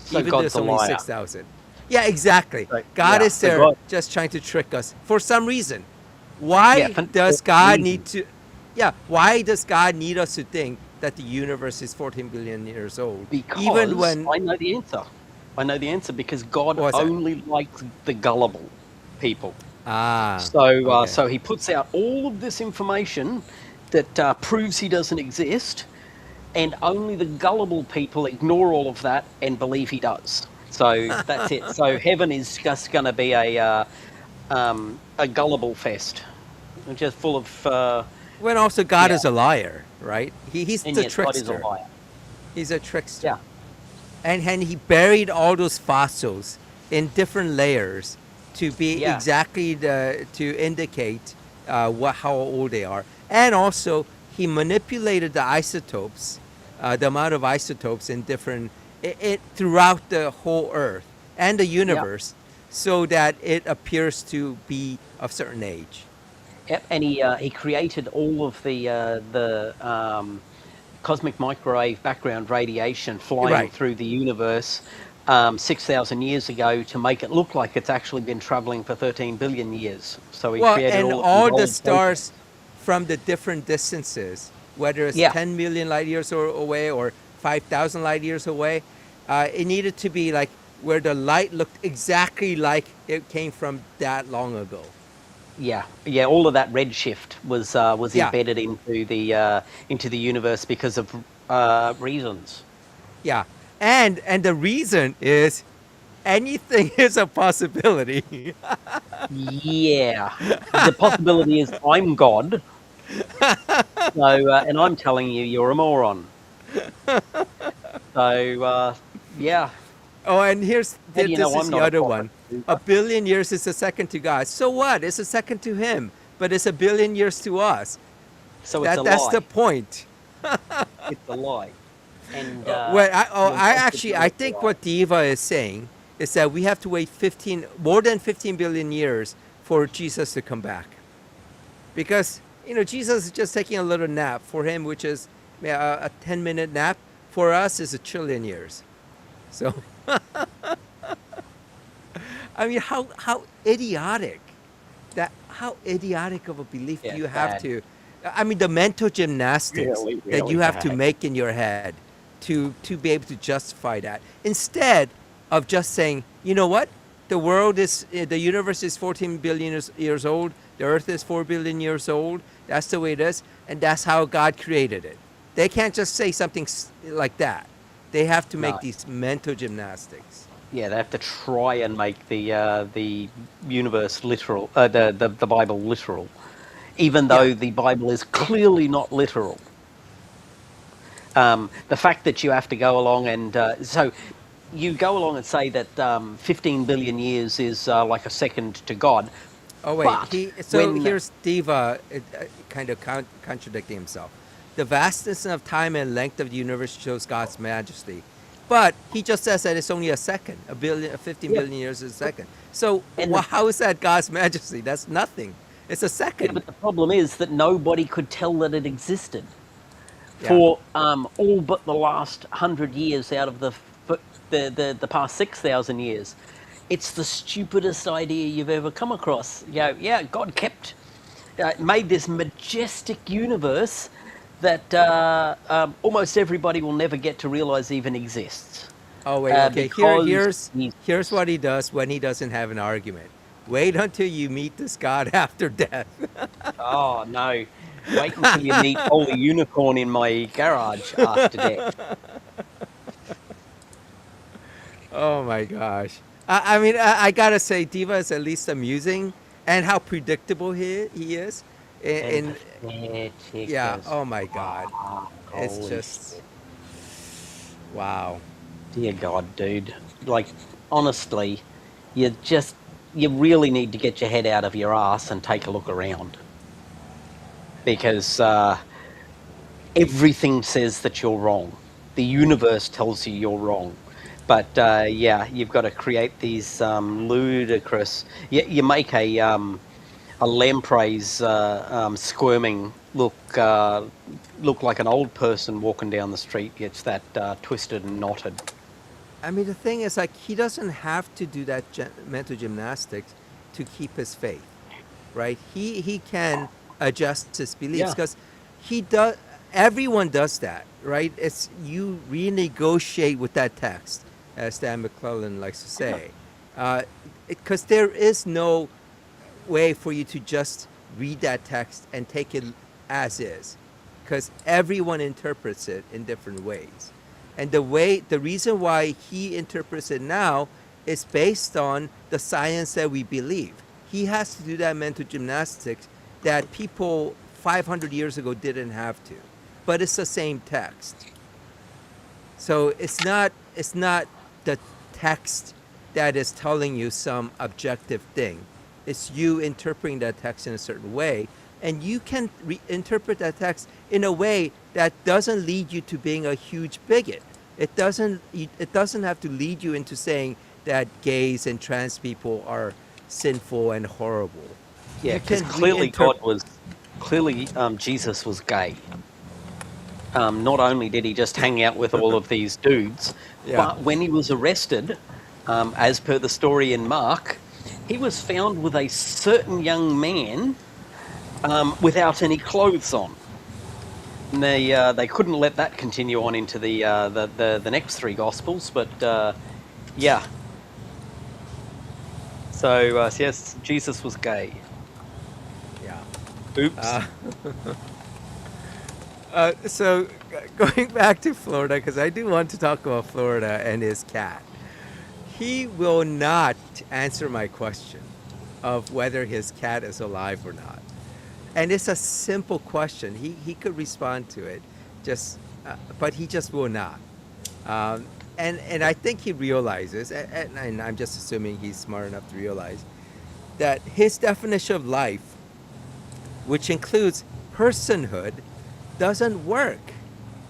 So even though God's it's a only liar. 6,000. Yeah, exactly. Right. God Yeah, is so there God- just trying to trick us for some reason. Why Yeah, does for God reason. need to? Yeah, why does God need us to think that the universe is 14 billion years old? Because Even when I know the answer. I know the answer because God What's that? only likes the gullible people. So, okay. so he puts out all of this information that proves he doesn't exist, and only the gullible people ignore all of that and believe he does. So that's it. So heaven is just going to be a gullible fest, just full of When also God yeah. is a liar, right? He's And the yes, God is a trickster. liar. He's a trickster. Yeah. And he buried all those fossils in different layers to be Yeah. exactly to indicate how old they are. And also, he manipulated the isotopes, the amount of isotopes in different throughout the whole Earth and the universe, so that it appears to be of certain age. Yep, and he created all of the cosmic microwave background radiation flying Right. through the universe 6,000 years ago to make it look like it's actually been traveling for 13 billion years. So he Well, created and all of all these the old stars from the different distances, whether it's Yeah. 10 million light years away or 5,000 light years away, it needed to be like where the light looked exactly like it came from that long ago. Yeah, all of that redshift was Yeah. embedded into the universe because of reasons. Yeah. And the reason is anything is a possibility. Yeah, the possibility is I'm God, so and I'm telling you you're a moron. So yeah, Oh, and how do you this know is I'm the not a other prophet? one. A billion years is a second to God. So what? It's a second to him, but it's a billion years to us. So it's a That's lie. the point. It's a lie. And Well, you're supposed to I believe the think lie. what Diva is saying is that we have to wait more than 15 billion years for Jesus to come back, because Jesus is just taking a little nap for him, which is a 10-minute nap. For us, is a trillion years. So, I mean, how idiotic how idiotic of a belief Yeah, do you have bad. to? I mean, the mental gymnastics Really, that you really have to bad. make in your head to be able to justify that, instead of just saying, you know what, the universe is 14 billion years old, the Earth is 4 billion years old. That's the way it is, and that's how God created it. They can't just say something like that. They have to make No. these mental gymnastics. Yeah, they have to try and make the universe literal, the Bible literal, even Yeah. though the Bible is clearly not literal. The fact that you have to go along and so you go along and say that 15 billion years is like a second to God. Oh wait, But so when here's Diva kind of contradicting himself. The vastness of time and length of the universe shows God's majesty, but he just says that it's only a second, 15 yeah, billion years is a second. So and the how is that God's majesty? That's nothing. It's a yeah, second. but the problem is that nobody could tell that it existed Yeah. for all but the last 100 years out of the past 6,000 years. It's the stupidest idea you've ever come across. Yeah, God made this majestic universe that almost everybody will never get to realize even exists. Oh wait, okay. Because he's, Here's what he does when he doesn't have an argument. Wait until you meet this God after death. oh no, wait until you meet Holy Unicorn in my garage after death. Oh my gosh. I mean, I gotta say, Diva is at least amusing, and how predictable he is. And In pathetic yeah. as Oh my God. fuck. It's Holy just wow. dear God, dude. Like, honestly, you really need to get your head out of your ass and take a look around. Because everything says that you're wrong. The universe tells you you're wrong. But yeah, you've got to create these ludicrous. You make a lamprey's squirming look like an old person walking down the street. It's that twisted and knotted. I mean, the thing is, like, he doesn't have to do that mental gymnastics to keep his faith, right? He can adjust his beliefs Yeah. because he does. Everyone does that, right? It's you renegotiate with that text, as Dan McClellan likes to say, because there is no way for you to just read that text and take it as is, because everyone interprets it in different ways. And the reason why he interprets it now is based on the science that we believe. He has to do that mental gymnastics that people 500 years ago didn't have to, but it's the same text. So it's not the text that is telling you some objective thing. It's you interpreting that text in a certain way, and you can interpret that text in a way that doesn't lead you to being a huge bigot. It doesn't have to lead you into saying that gays and trans people are sinful and horrible. Yeah, You because can clearly Jesus was gay. Not only did he just hang out with all of these dudes, Yeah. but when he was arrested, as per the story in Mark, he was found with a certain young man without any clothes on. And they couldn't let that continue on into the next three Gospels, but yeah. So yes, Jesus was gay. Yeah. Oops. So going back to Florida, because I do want to talk about Florida and his cat. He will not answer my question of whether his cat is alive or not. And it's a simple question. He could respond to it, but he just will not. And I think he realizes, and I'm just assuming he's smart enough to realize, that his definition of life, which includes personhood, doesn't work.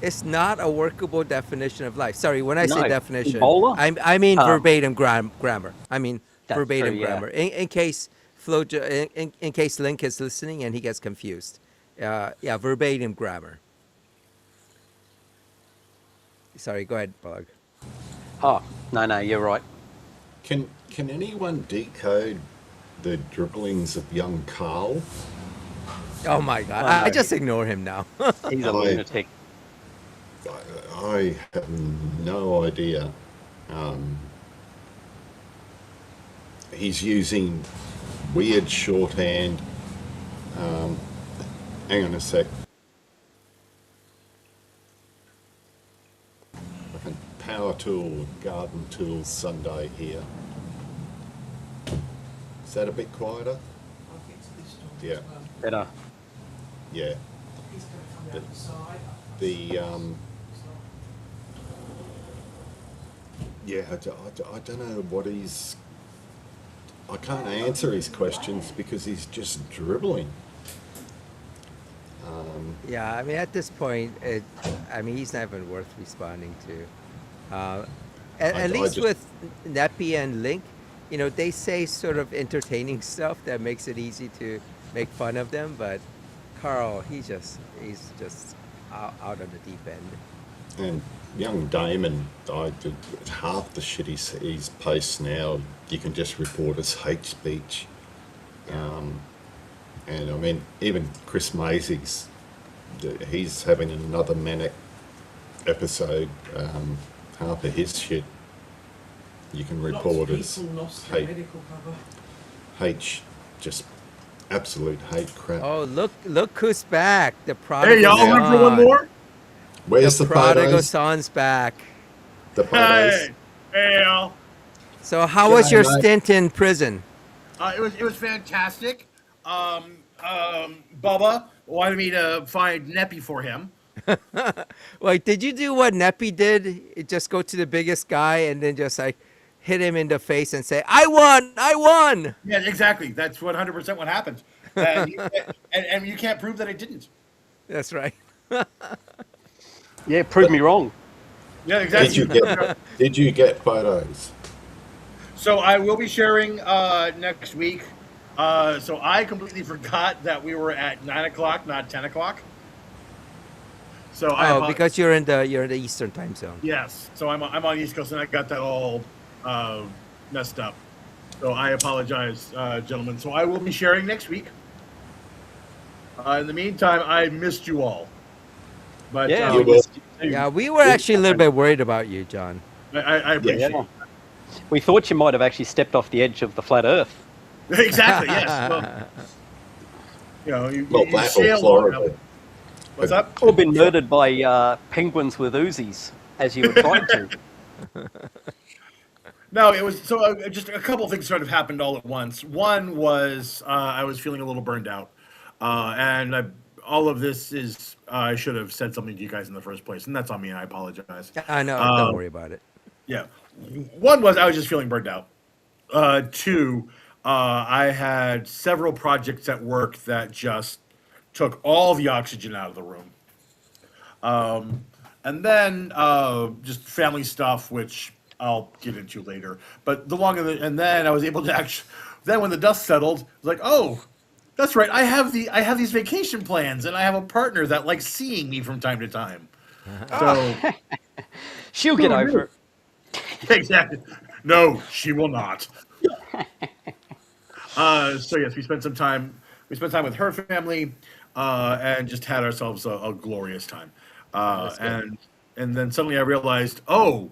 It's not a workable definition of life. Sorry, when I say No, definition, Ebola. I mean verbatim grammar. I mean That's verbatim true, yeah. grammar. In case in case Link is listening and he gets confused, yeah, verbatim grammar. Sorry, go ahead, Bug. Oh no, you're right. Can anyone decode the dribblings of young Carl? Oh my God! Oh, I no. just ignore him now. He's a lunatic. I have no idea. He's using weird shorthand. Hang on a sec. Like a power tool, garden tools Sunday here. Is that a bit quieter? I think this time Yeah. as well. Better. Yeah. He's going to come out the side. The yeah, I don't know what he's. I can't answer his questions because he's just dribbling. Yeah, I mean, at this point, I mean, he's not even worth responding to. At I least just with Neppy and Link, you know, they say sort of entertaining stuff that makes it easy to make fun of them. But Carl, he's just out on the deep end. and young Damon, half the shit he's posts now, you can just report as hate speech. And I mean, even Chris Macy's, he's having another manic episode. Half of his shit you can Lots report of as people lost their hate, medical cover. just absolute hate crap. Oh, look who's back! The Hey, prodigal y'all ready for one son. more? Where's The the prodigal photos? son's back. The photos? Hey, y'all. So, how was G'day, your mate. stint in prison? It was fantastic. Bubba wanted me to find Neppy for him. Like, did you do what Neppy did? Just go to the biggest guy and then just like hit him in the face and say, "I won! I won!" Yeah, exactly. That's 100% what happened. And you can't prove that I didn't. That's right. Yeah, prove me wrong. Yeah, Did exactly. you get photos? So I will be sharing next week. So I completely forgot that we were at 9 o'clock, not 10 o'clock. So Oh, because you're in the Eastern time zone. yes. So I'm on East Coast and I got that all messed up. So I apologize, gentlemen. So I will be sharing next week. In the meantime, I missed you all. But Yeah, You we will. missed you too. Yeah, we were actually a little bit worried about you, John. I appreciate Yeah. it. We thought you might have actually stepped off the edge of the flat Earth. Exactly, yes. Well, you Well, you that or sail long enough. Florida. What's up? Or been murdered by penguins with Uzis, as you were trying to. No, it was so just a couple of things sort of happened all at once. One was I was feeling a little burned out, all of this is I should have said something to you guys in the first place, and that's on me, and I apologize. I know. Don't Uh, worry about it. yeah, one was I was just feeling burned out. Two, I had several projects at work that just took all the oxygen out of the room. And then just family stuff, which I'll get into later. But and then I was able to actually. Then when the dust settled, I was like, oh, that's right. I have these vacation plans, and I have a partner that likes seeing me from time to time. So She'll get over it. exactly, no, she will not. So yes, we spent some time. We spent time with her family, and just had ourselves a glorious time. That's good. And then suddenly I realized, oh,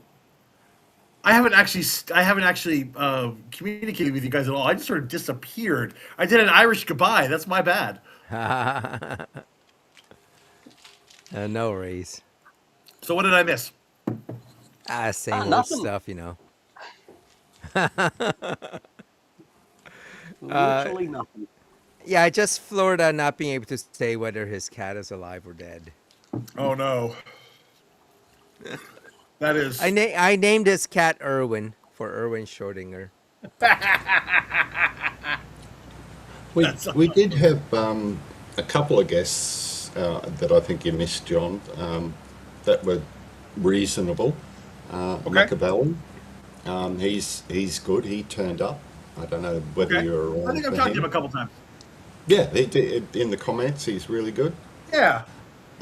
I haven't actually communicated with you guys at all. I just sort of disappeared. I did an Irish goodbye. That's my bad. No worries. So what did I miss? Same old Nothing. stuff, you know. Uh, Literally nothing. yeah, just Florida not being able to say whether his cat is alive or dead. Oh no, that is. I named his cat Irwin for Irwin Schrodinger. We That's we did have a couple of guests that I think you missed, John, that were reasonable. Okay. Machiavelli, he's good. He turned up. I don't know whether Okay. you're I around think I've for talked to him a him. couple times. Yeah, he did, in the comments, he's really good. Yeah.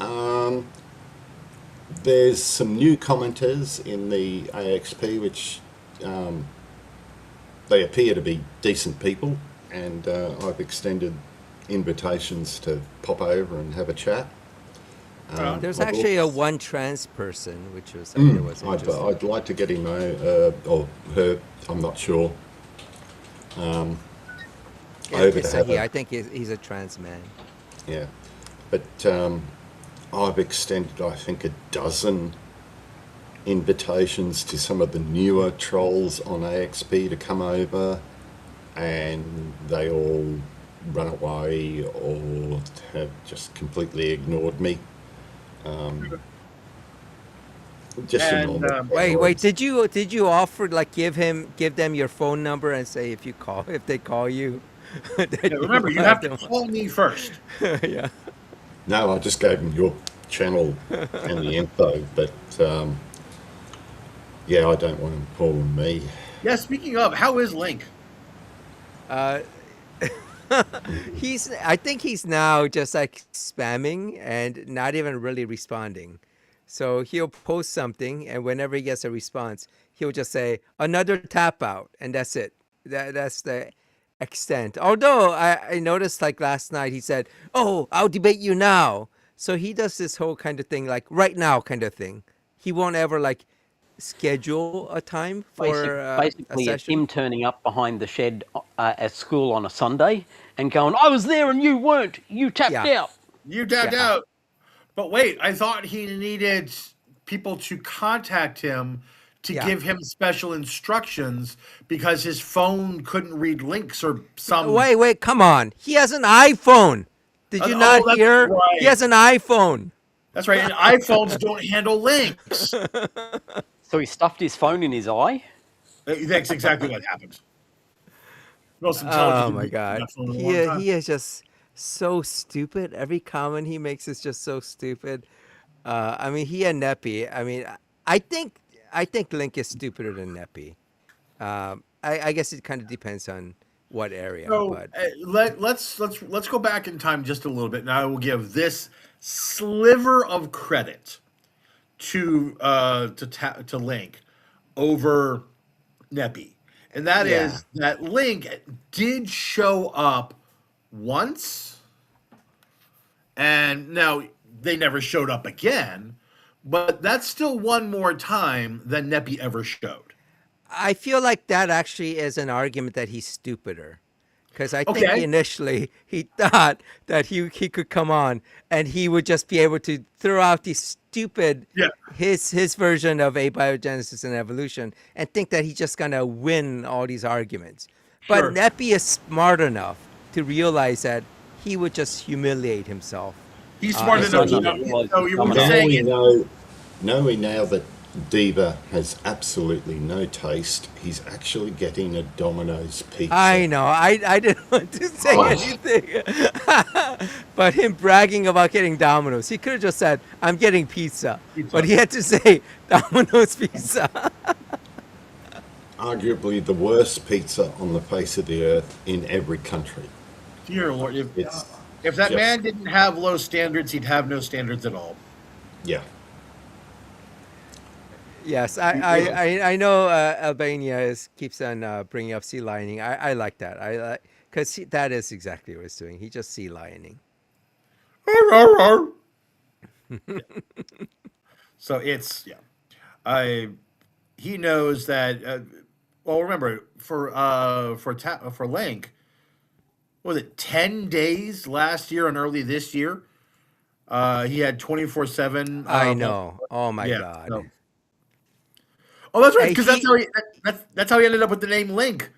Um, there's some new commenters in the AXP, which they appear to be decent people, and I've extended invitations to pop over and have a chat. There's I've actually a al- one trans person, which was I think was interesting. I'd like to get him or her. I'm not sure. Yeah, Over it's to a have he. a I think he's a trans man. yeah, but I've extended I think a dozen invitations to some of the newer trolls on AXP to come over, and they all run away or have just completely ignored me. Just a And normal Wait, tabloids. did you offer like give them your phone number and say if they call you that yeah, you remember, will you have have to them call me first. yeah. No, I just gave them your channel and the info, but yeah, I don't want them calling me. Yeah, speaking of, how is Link? Uh I think he's now just like spamming and not even really responding. So he'll post something and whenever he gets a response, he'll just say another tap out and that's it. That's the extent. Although I noticed like last night he said, "Oh, I'll debate you now." So he does this whole kind of thing like right now kind of thing. He won't ever like schedule a time for a Basically, it's session. him turning up behind the shed at school on a Sunday and going, "I was there and you weren't. You tapped Yeah. out." You tapped Yeah. out. But wait, I thought he needed people to contact him to Yeah. give him special instructions because his phone couldn't read links or some. Wait, come on. He has an iPhone. Did you Oh, not that's hear? He right. has an iPhone. That's right. And iPhones don't handle links. So he stuffed his phone in his eye. That's exactly what happened. Most intelligent Oh my people on God. that phone in a long time. He is just so stupid. Every comment he makes is just so stupid. I mean, he and Neppy. I mean, I think I think Link is stupider than Neppy. I guess it kind of depends on what area, So but let's go back in time just a little bit, and I will give this sliver of credit to Link over Neppy, and that yeah. is that Link did show up once, and now they never showed up again, but that's still one more time than Neppy ever showed. I feel like that actually is an argument that he's stupider. Because I think Okay, initially he thought that he could come on and he would just be able to throw out these stupid yeah, his version of abiogenesis and evolution and think that he's just gonna win all these arguments. But sure. Nepi is smart enough to realize that he would just humiliate himself. He's smart And Just so enough to doesn't he know. realise So he's what coming you're up. Now saying we is, know that Diva has absolutely no taste. He's actually getting a Domino's I pizza. know. I didn't want to say Oh, anything. But him bragging about getting Domino's, he could have just said, I'm getting pizza. But pizza. he had to say Domino's pizza. arguably the worst pizza on the face of the earth in every country. Dear Lord, It's if that just, man didn't have low standards, he'd have no standards at all. yeah. Yes, Yeah. I know Albania keeps on bringing up sea lining. I like that. I like because that is exactly what he's doing. He just sea lining. So it's yeah. I he knows that. Well, remember for Link, what was it 10 days last year and early this year? He had 24/7. I know. Oh my Yeah. God. So. Oh, that's right. Hey, Because that's how he ended up with the name Link.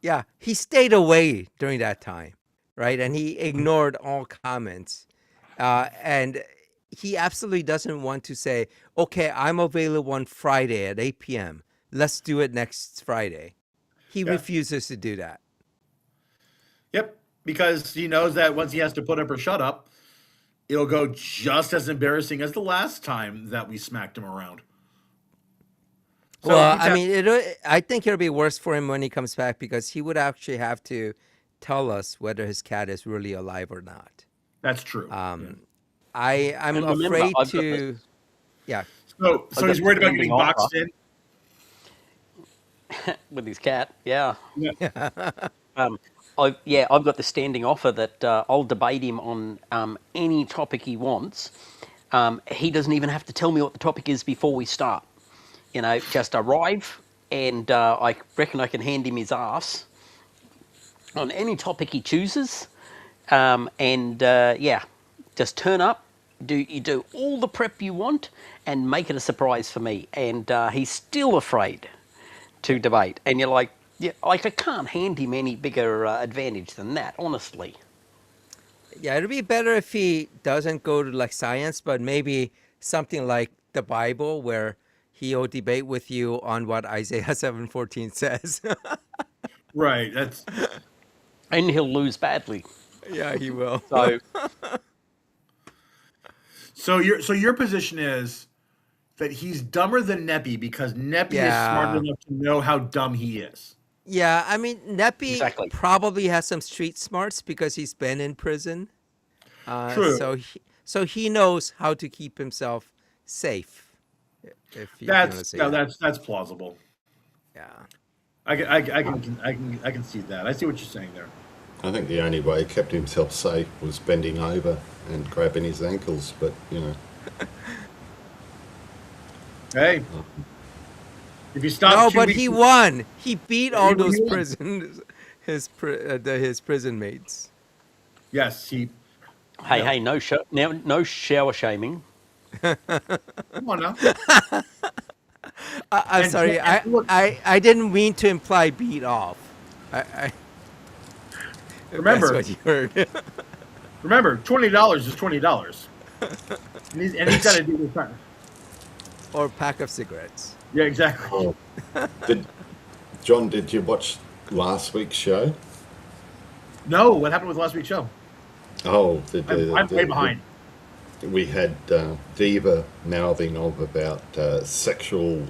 yeah, he stayed away during that time, right? And he ignored all comments. And he absolutely doesn't want to say, okay, I'm available on Friday at 8 p.m. Let's do it next Friday. He Yeah. refuses to do that. Yep. Because he knows that once he has to put up or shut up, it'll go just as embarrassing as the last time that we smacked him around. So Well, he I tapped. mean, I think it'll be worse for him when he comes back because he would actually have to tell us whether his cat is really alive or not. That's true. Yeah. Um, I'm And remember, afraid to, yeah. So I've got he's the worried about standing getting offer boxed in. with his cat. Yeah. Yeah. Um, I've got the standing offer that I'll debate him on any topic he wants. He doesn't even have to tell me what the topic is before we start. Just arrive, and I reckon I can hand him his ass on any topic he chooses. Just turn up, do all the prep you want, and make it a surprise for me. And he's still afraid to debate, and you're like, yeah, like I can't hand him any bigger advantage than that, honestly. Yeah, it'd be better if he doesn't go to like science, but maybe something like the Bible, where he'll debate with you on what Isaiah 7:14 says. Right. That's And he'll lose badly. Yeah, he will. So so your position is that he's dumber than Neppy because Neppy is smart Yeah. enough to know how dumb he is. Yeah, I mean, Neppy exactly. probably has some street smarts because he's been in prison. True. So he knows how to keep himself safe, if you want to say that. That's plausible. Yeah. I can see that. I see what you're saying there. I think the only way he kept himself safe was bending over and grabbing his ankles, but, Hey, if you stop, No, 2 but weeks, he won. He beat all He those won. his prison mates. Yes, he. Hey, Yeah. hey, no shower shaming. Come on now. I'm And- sorry. and look- I didn't mean to imply beat off. I Remember- that's what you heard. Remember, $20 is $20, and he's got to do this time. Or pack of cigarettes. Yeah, exactly. John, did you watch last week's show? No, what happened with last week's show? Oh, I'm way behind. We had Diva mouthing off about sexual,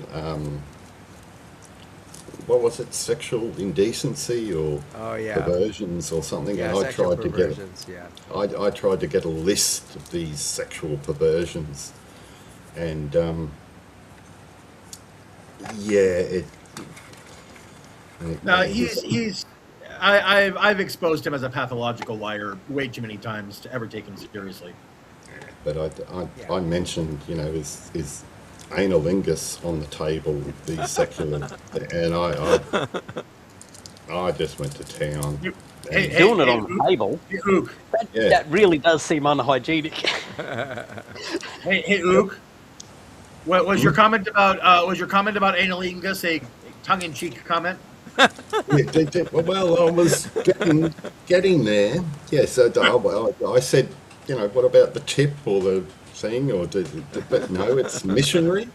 what was it, sexual indecency or Oh yeah. perversions or something. Yeah, and I sexual tried to get perversions. Yeah. I tried to get a list of these sexual perversions, and No, I've exposed him as a pathological liar way too many times to ever take him seriously. But Yeah. I mentioned, is analingus on the table with these secular, and I just went to town. Hey, Doing it on the table. Hey, Ook. Yeah. That really does seem unhygienic. Hey, Ook. What was your comment about? Was your comment about analingus a tongue-in-cheek comment? Well, I was getting there. Yes, I said, what about the tip or the thing, but no, it's missionary.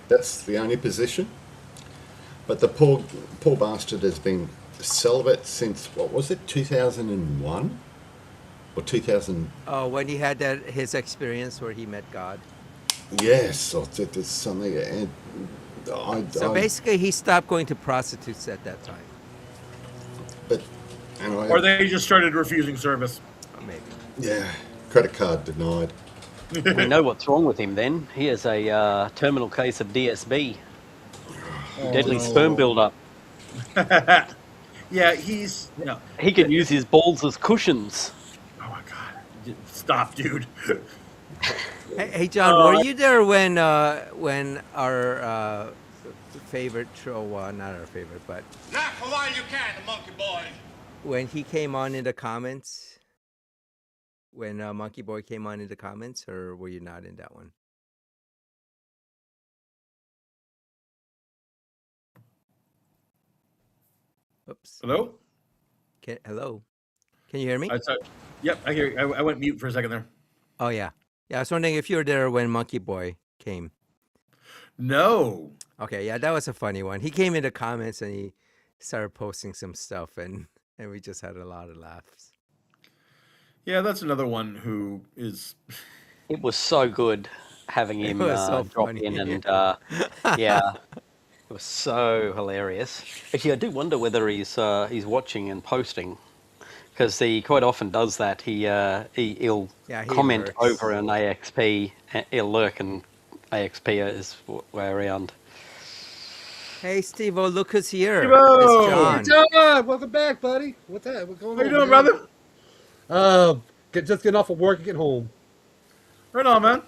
That's the only position. But the poor bastard has been celibate since, what was it, 2001 or 2000? Oh, when he had his experience where he met God. Yes, or there's something. And So basically, he stopped going to prostitutes at that time. Or they just started refusing service. Or maybe. Yeah, credit card denied. We know what's wrong with him then. He has a terminal case of DSB, deadly sperm buildup. Yeah, he's. He can use his balls as cushions. Oh my God! Stop, dude. Hey John, were you there when our favorite troll, not our favorite, but Not for while you can, the monkey boy. when he came on in the comments? When Monkey Boy came on in the comments, or were you not in that one? Oops. Hello. Hello. Can you hear me? Yep, I hear you. I went mute for a second there. Oh yeah. Yeah, I was wondering if you were there when Monkey Boy came. No. Okay, yeah, that was a funny one. He came in the comments and he started posting some stuff, and we just had a lot of laughs. Yeah, that's another one who is. It was so good having him was so drop funny. in, and yeah, it was so hilarious. Actually, I do wonder whether he's watching and posting, because he quite often does that. He'll Yeah, he comment lurks. over an AXP, he'll lurk, and AXP is way around. Hey, Steve-O, look who's here. Steve-O! It's John. John, welcome back, buddy. What's that? What's going How on? you doing, man? brother? Just getting off of work and getting home. Right on, man.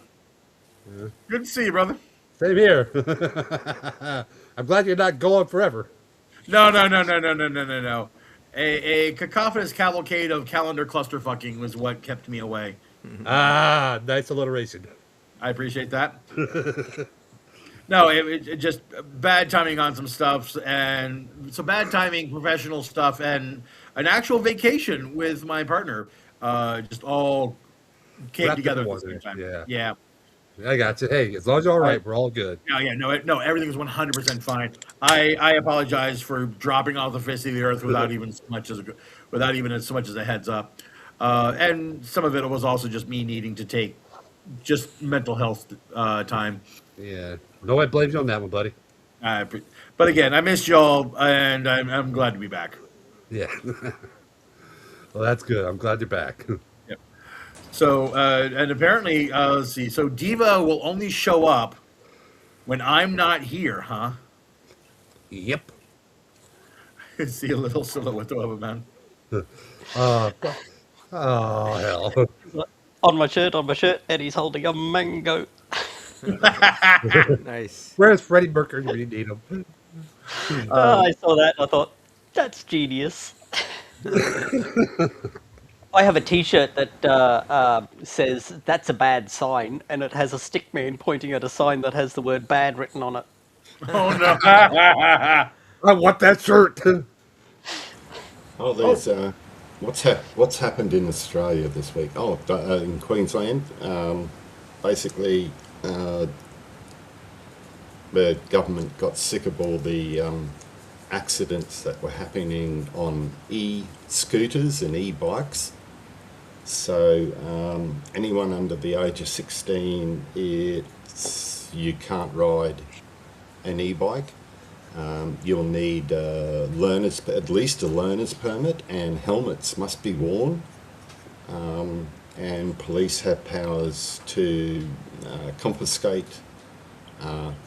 Good to see you, brother. Same here. I'm glad you're not going forever. No. A cacophonous cavalcade of calendar cluster fucking was what kept me away. Ah, nice alliteration. I appreciate that. No, it just bad timing on some stuff, and so bad timing, professional stuff, and an actual vacation with my partner. Just all came Wrapped together up at in the same one, time. yeah. Yeah. I got you. Hey, as long as you're all right, we're all good. Yeah, no, everything is 100% fine. I apologize for dropping off the face of the earth without even as much as a heads up, and some of it was also just me needing to take just mental health time. Yeah. Nobody blames you on that one, buddy. But again, I missed y'all, and I'm glad to be back. Yeah. Well, that's good. I'm glad you're back. Yep. So, and apparently, let's see. So Diva will only show up when I'm not here, huh? Yep. See a little silhouette of a man. Uh, oh, hell. On my shirt, and he's holding a mango. Nice. Where's Freddie Mercury when you need him? I saw that and I thought, that's genius. I have a T-shirt that says "That's a bad sign," and it has a stick man pointing at a sign that has the word "bad" written on it. Oh no! I want that shirt. Oh, there's what's happened in Australia this week? Oh, in Queensland, basically, the government got sick of all the accidents that were happening on e-scooters and e-bikes. So anyone under the age of 16, you can't ride an e-bike. You'll need at least a learner's permit, and helmets must be worn. And police have powers to confiscate,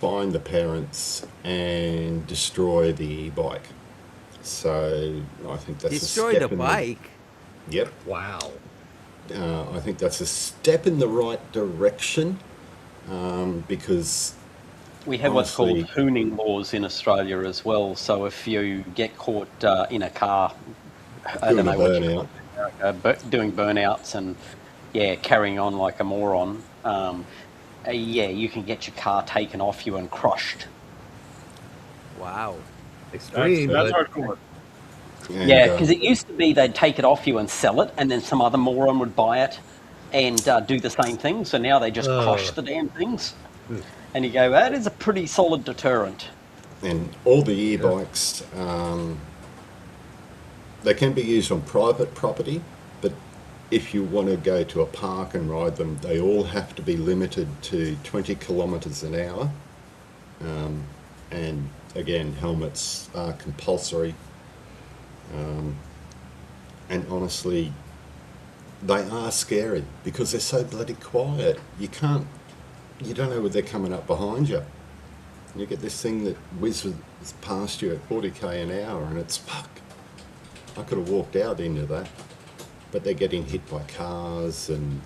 find the parents, and destroy the e-bike. So I think that's Destroyed a a step bike. Yep. Wow. I think that's a step in the right direction, because We have what's called honestly, hooning laws in Australia as well. So if you get caught in a car, I don't doing a know what you call burnout. it in America, but doing burnouts and carrying on like a moron, you can get your car taken off you and crushed. Wow. Extreme, That's but hardcore. And Yeah, because it used to be they'd take it off you and sell it, and then some other moron would buy it and do the same thing. So now they just crush the damn things, and you go, that is a pretty solid deterrent. and all the yeah. e-bikes, they can be used on private property, but if you want to go to a park and ride them, they all have to be limited to 20 kilometres an hour. And again, helmets are compulsory. And honestly, they are scary because they're so bloody quiet. You don't know when they're coming up behind you. You get this thing that whizzes past you at 40k an hour, and it's fuck. I could have walked out into that, but they're getting hit by cars, and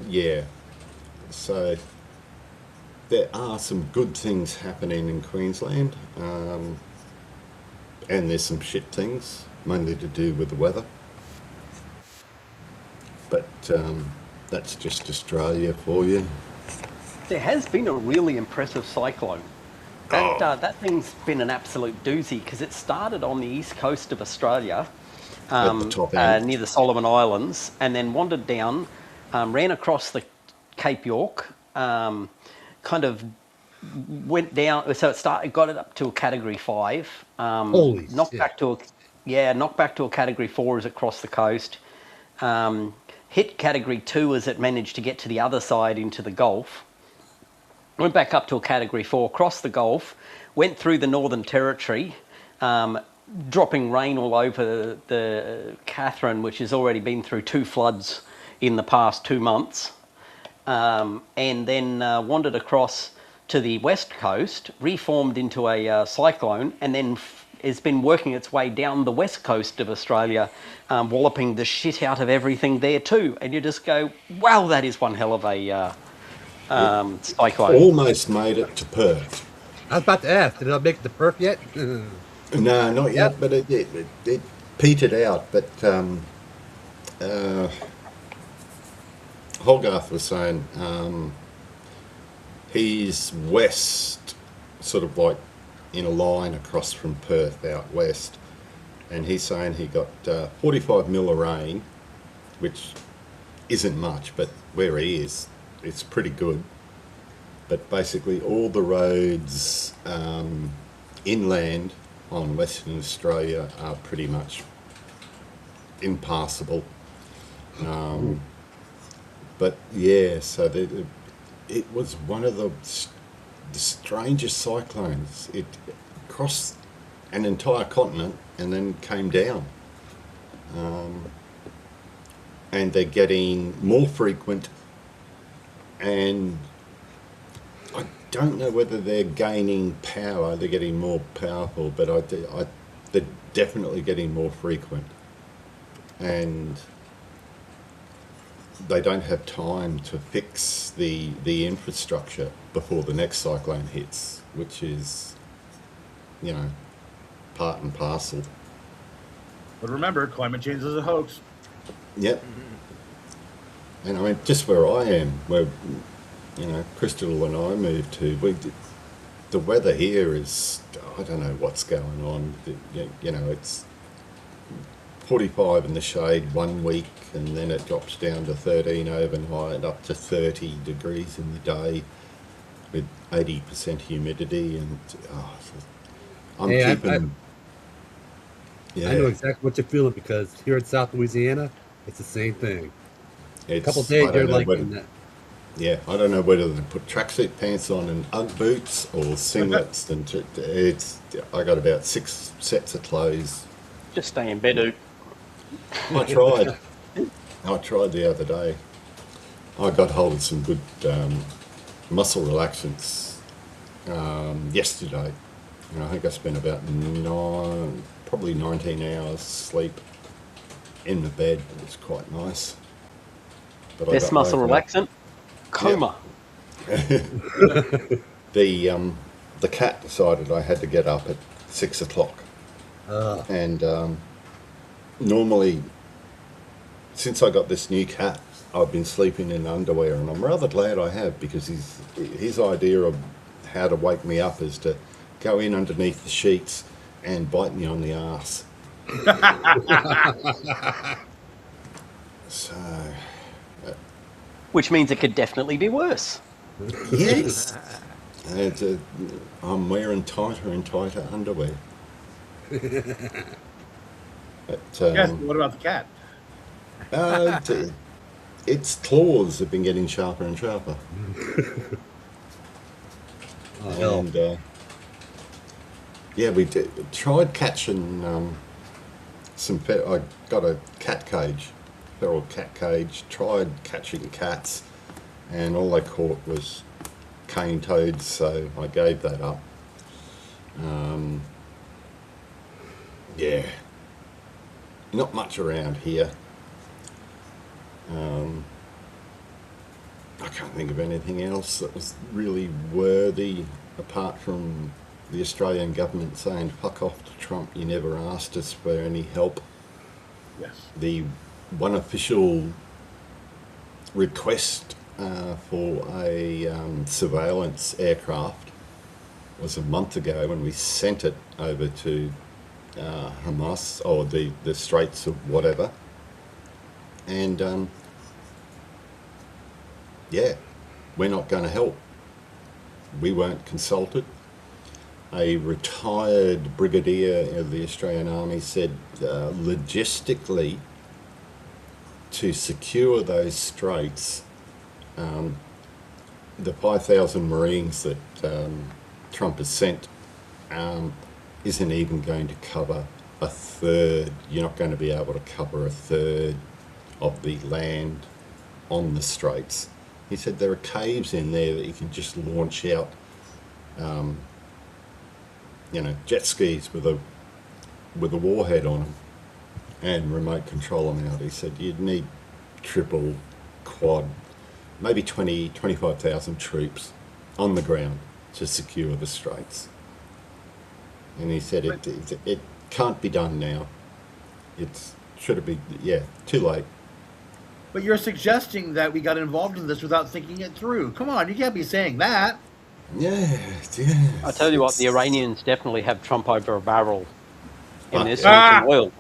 yeah. So there are some good things happening in Queensland, and there's some shit things, mainly to do with the weather. But that's just Australia for you. There has been a really impressive cyclone. That thing's been an absolute doozy because it started on the east coast of Australia, At the top end. near the Solomon Islands, and then wandered down, ran across the Cape York, kind of went down. So it got it up to a Category 5. Holy Knocked shit. back to knocked back to a Category 4 as it crossed the coast. Hit Category 2 as it managed to get to the other side into the Gulf. Went back up to a Category 4, crossed the Gulf, went through the Northern Territory, dropping rain all over the Catherine, which has already been through 2 floods in the past 2 months, and then wandered across to the west coast, reformed into a cyclone, and then has been working its way down the west coast of Australia, walloping the shit out of everything there too. And you just go, wow, that is one hell of a cyclone. Almost made it to Perth. I was about to ask, did I make it to Perth yet? No, not Yep. yet, but it petered out. But Holgarth was saying he's west, sort of like in a line across from Perth out west, and he's saying he got 45 mil of rain, which isn't much, but where he is, it's pretty good. but basically all the roads inland on Western Australia are pretty much impassable. But yeah, so it was one of the strangest cyclones. It crossed an entire continent and then came down. And they're getting more frequent, and I don't know whether they're gaining power, they're getting more powerful, but they're definitely getting more frequent. And they don't have time to fix the infrastructure before the next cyclone hits, which is, part and parcel. But remember, climate change is a hoax. Yep. And I mean, just where I am, where, Crystal and I moved to, the weather here is, I don't know what's going on. It's 45 in the shade one week, and then it drops down to 13 overnight, up to 30 degrees in the day, with 80% humidity, and I'm Hey, keeping. Yeah, I know exactly what you're feeling because here in South Louisiana, it's the same thing. A couple it's. days I you're don't know like whether. in that. Yeah, I don't know whether to put tracksuit pants on and UGG boots or singlets. And I got about 6 sets of clothes. Just stay in bed, Oop. I tried. I tried the other day. I got hold of some good muscle relaxants yesterday. And I think I spent about probably 19 hours sleep in the bed. It was quite nice. But Best muscle woken up. relaxant? Coma. The cat decided I had to get up at 6 o'clock. And normally, since I got this new cat, I've been sleeping in underwear, and I'm rather glad I have, because his idea of how to wake me up is to go in underneath the sheets and bite me on the arse. So, Which means it could definitely be worse. yes, and, I'm wearing tighter and tighter underwear. But, Yes, but what about the cat? its claws have been getting sharper and sharper. And yeah, we tried catching I got a cat cage, feral cat cage. Tried catching cats, and all I caught was cane toads, so I gave that up. Yeah, not much around here. I can't think of anything else that was really worthy, apart from the Australian government saying, "Fuck off to Trump, you never asked us for any help." Yes. The one official request for a surveillance aircraft was a month ago when we sent it over to Hamas, or the Straits of whatever. And yeah, we're not going to help. We weren't consulted. A retired brigadier of the Australian Army said logistically, to secure those straits, the 5,000 Marines that Trump has sent isn't even going to cover a third. You're not going to be able to cover a third of the land on the straits. He said there are caves in there that you can just launch out, jet skis with a warhead on them and remote control them out. He said you'd need triple, quad, maybe 25,000 troops on the ground to secure the straits. And he said it can't be done now. Should it be? Yeah, too late. But you're suggesting that we got involved in this without thinking it through. Come on, you can't be saying that. Yes. I tell you what, the Iranians definitely have Trump over a barrel in this Ah. oil.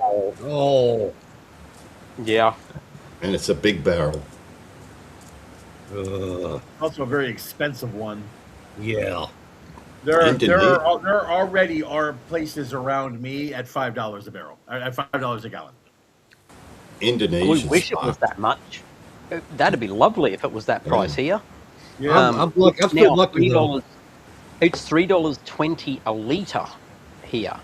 Oh, Yeah. And it's a big barrel. Also a very expensive one. Yeah. There already are places around me at $5 a barrel, at $5 a gallon. We Indonesia's wish it was fucked. that much. That'd be lovely if it was that price here. Yeah. I'm lucky. I'm still Now lucky though. $3. It's $3.20 a liter here,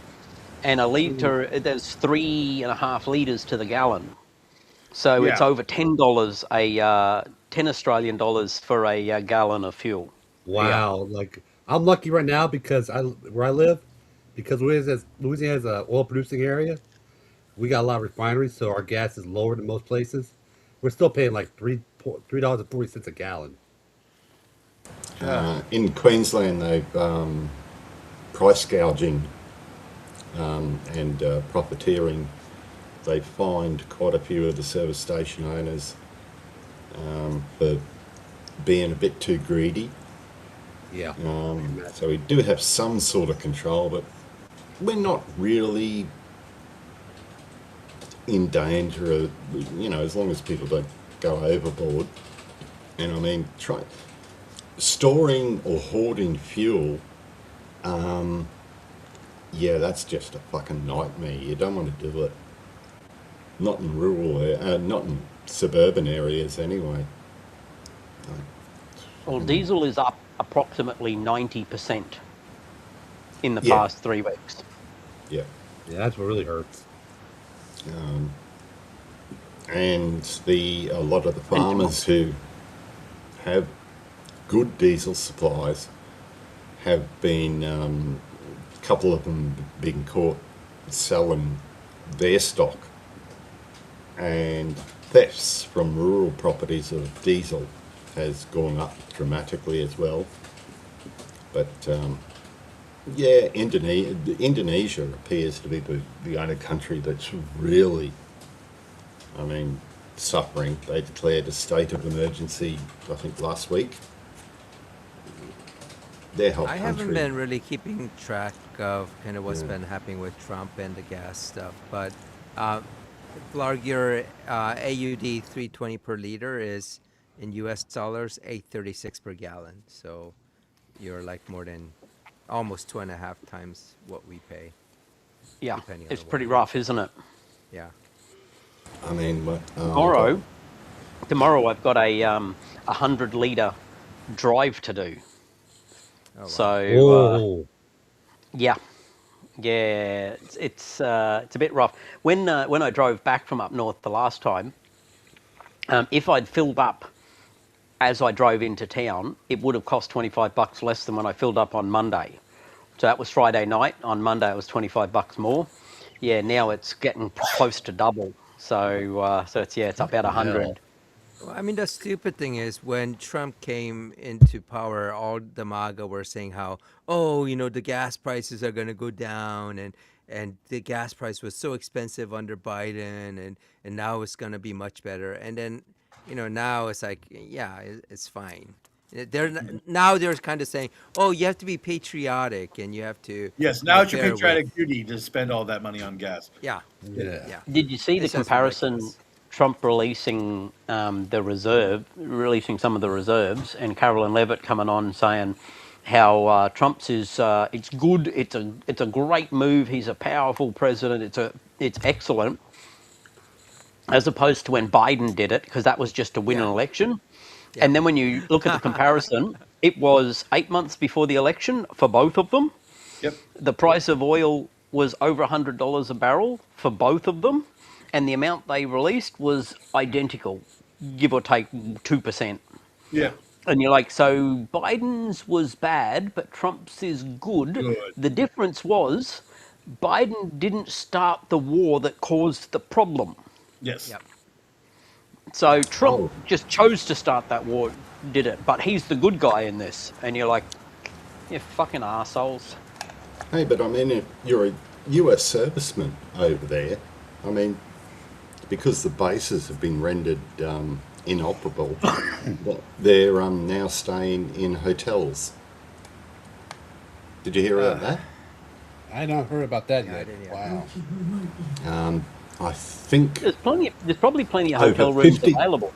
and a liter there's 3.5 liters to the gallon. So it's Yeah. over $10 10 Australian dollars for a gallon of fuel. Wow. Like I'm lucky right now because where I live, because Louisiana is a oil producing area. We got a lot of refineries, so our gas is lower than most places. We're still paying like $3.40 a gallon. In Queensland, they've price gouging and profiteering. They fined quite a few of the service station owners for being a bit too greedy. Yeah. So we do have some sort of control, but we're not really in danger of, as long as people don't go overboard. And I mean, storing or hoarding fuel, yeah, that's just a fucking nightmare. You don't want to do it. Not in not in suburban areas anyway. Well, diesel is up approximately 90% in the Yeah. past 3 weeks. Yeah. Yeah, that's what really hurts. And a lot of the farmers who have good diesel supplies have been, a couple of them being caught selling their stock, and thefts from rural properties of diesel has gone up dramatically as well. But yeah, Indonesia appears to be the only country that's really, suffering. They declared a state of emergency, I think, last week. Their whole I country. haven't been really keeping track of kind of what's been happening with Trump and the gas stuff, but Flarg, your AUD 320 per liter is in US dollars 836 per gallon. So you're like more than almost 2.5 times what we pay. Yeah, Depending on it's the pretty weather. rough, isn't it? Yeah. Tomorrow I've got a 100-liter drive to do. Oh, wow. So Oh. yeah, it's a bit rough. When I drove back from up north the last time, if I'd filled up as I drove into town, it would have cost $25 less than when I filled up on Monday. So that was Friday night. On Monday it was $25 more. Yeah, now it's getting close to double. So it's about 100. Hell. Well, I mean, the stupid thing is when Trump came into power, all the MAGA were saying how, oh, the gas prices are going to go down, and the gas price was so expensive under Biden, and now it's going to be much better. And then, now it's like, yeah, it's fine. Now they're kind of saying, oh, you have to be patriotic and you have to, Yes, now it's your bear patriotic with. duty to spend all that money on gas. Yeah, Yeah. yeah. Did you see the It's just comparison? ridiculous. Trump releasing releasing some of the reserves, and Carolyn Levitt coming on saying how Trump's is it's good, it's a great move. He's a powerful president. It's excellent, as opposed to when Biden did it, because that was just to win an Yeah. election. Yeah. And then when you look at the comparison, it was 8 months before the election for both of them. Yep. The price of oil was over $100 a barrel for both of them, and the amount they released was identical, give or take 2%. Yeah. And you're like, so Biden's was bad, but Trump's is good. Good. The difference was Biden didn't start the war that caused the problem. Yes. Yep. So Trump Oh. just chose to start that war, did it, but he's the good guy in this. And you're like, you fucking assholes. Hey, but if you're a US serviceman over there, because the bases have been rendered inoperable, they're now staying in hotels. Did you hear about that? I not heard about that Yeah, I yet. didn't hear. Wow. I think There's probably plenty of Over hotel rooms 50. available.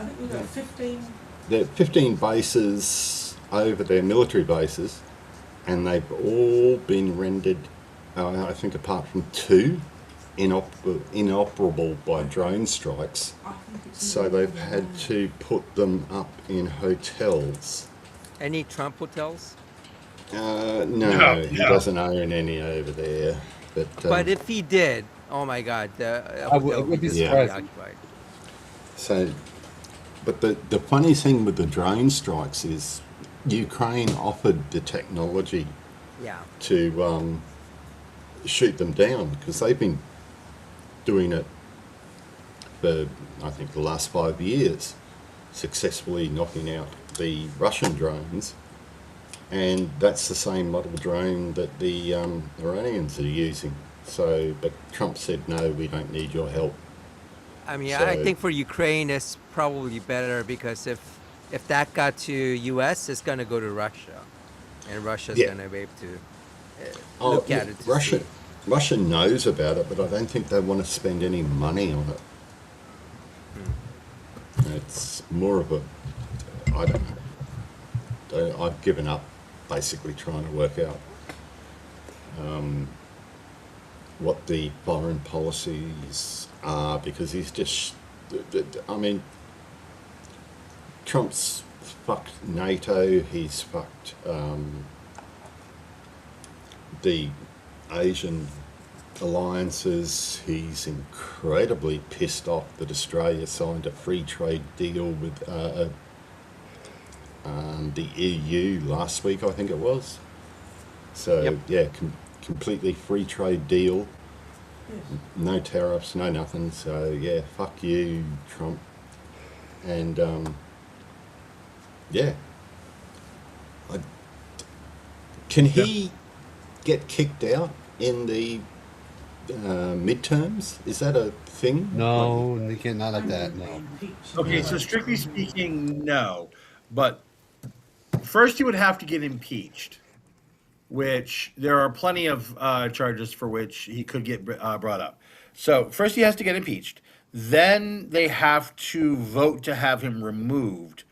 I think we got 15 there are 15 bases over their military bases, and they've all been rendered, I think, apart from two, inoperable by drone strikes. So they've had to put them up in hotels. Any Trump hotels? No, he doesn't own any over there. But if he did, oh my God, the I hotel would would be be just Yeah. fully surprised. occupied. So, but the funny thing with the drone strikes is Ukraine offered the technology Yeah. to shoot them down because they've been doing it for, I think, the last 5 years, successfully knocking out the Russian drones. And that's the same model drone that the Iranians are using. So, but Trump said, no, we don't need your help. I mean, I So, think for Ukraine, it's probably better because if that got to U.S., it's gonna go to Russia, and Russia's yeah. gonna be able to Oh, look yeah, at it to Russia, see. Russia knows about it, but I don't think they want to spend any money on it. It's more of a, I don't know. I've given up basically trying to work out what the foreign policies are because he's just, I mean, Trump's fucked NATO, he's fucked the Asian alliances. He's incredibly pissed off that Australia signed a free trade deal with the EU last week, I think it was. So, Yep. yeah, completely free trade deal, no tariffs, no nothing. So, yeah, fuck you, Trump. And, yeah. I, can he get kicked out in the midterms? Is that a thing? No, they can't, not like that. No. Okay, so strictly speaking, no. But first, he would have to get impeached, which there are plenty of charges for which he could get brought up. So first, he has to get impeached. Then they have to vote to have him removed.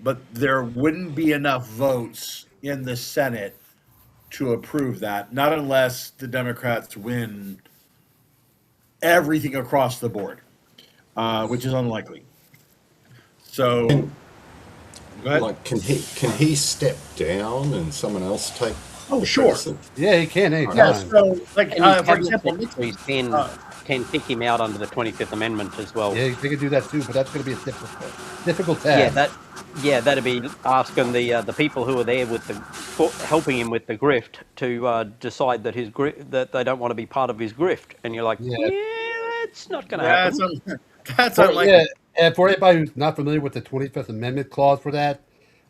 But there wouldn't be enough votes in the Senate to approve that, not unless the Democrats win everything across the board, which is unlikely. So, And, go ahead. like, can he step down and someone else take Oh, the sure. precedent? Yeah, he can Yeah. anytime. So, like, And his for cabinet example, secretaries uh, can kick him out under the 25th Amendment as well. Yeah, they can do that too, but that's going to be a difficult Yeah, task. that'd be asking the people who are there with helping him with the grift to decide that that they don't want to be part of his grift, and you're like, Yeah, yeah, it's not going to that's happen. that's yeah. unlikely. And for anybody who's not familiar with the 25th Amendment clause for that,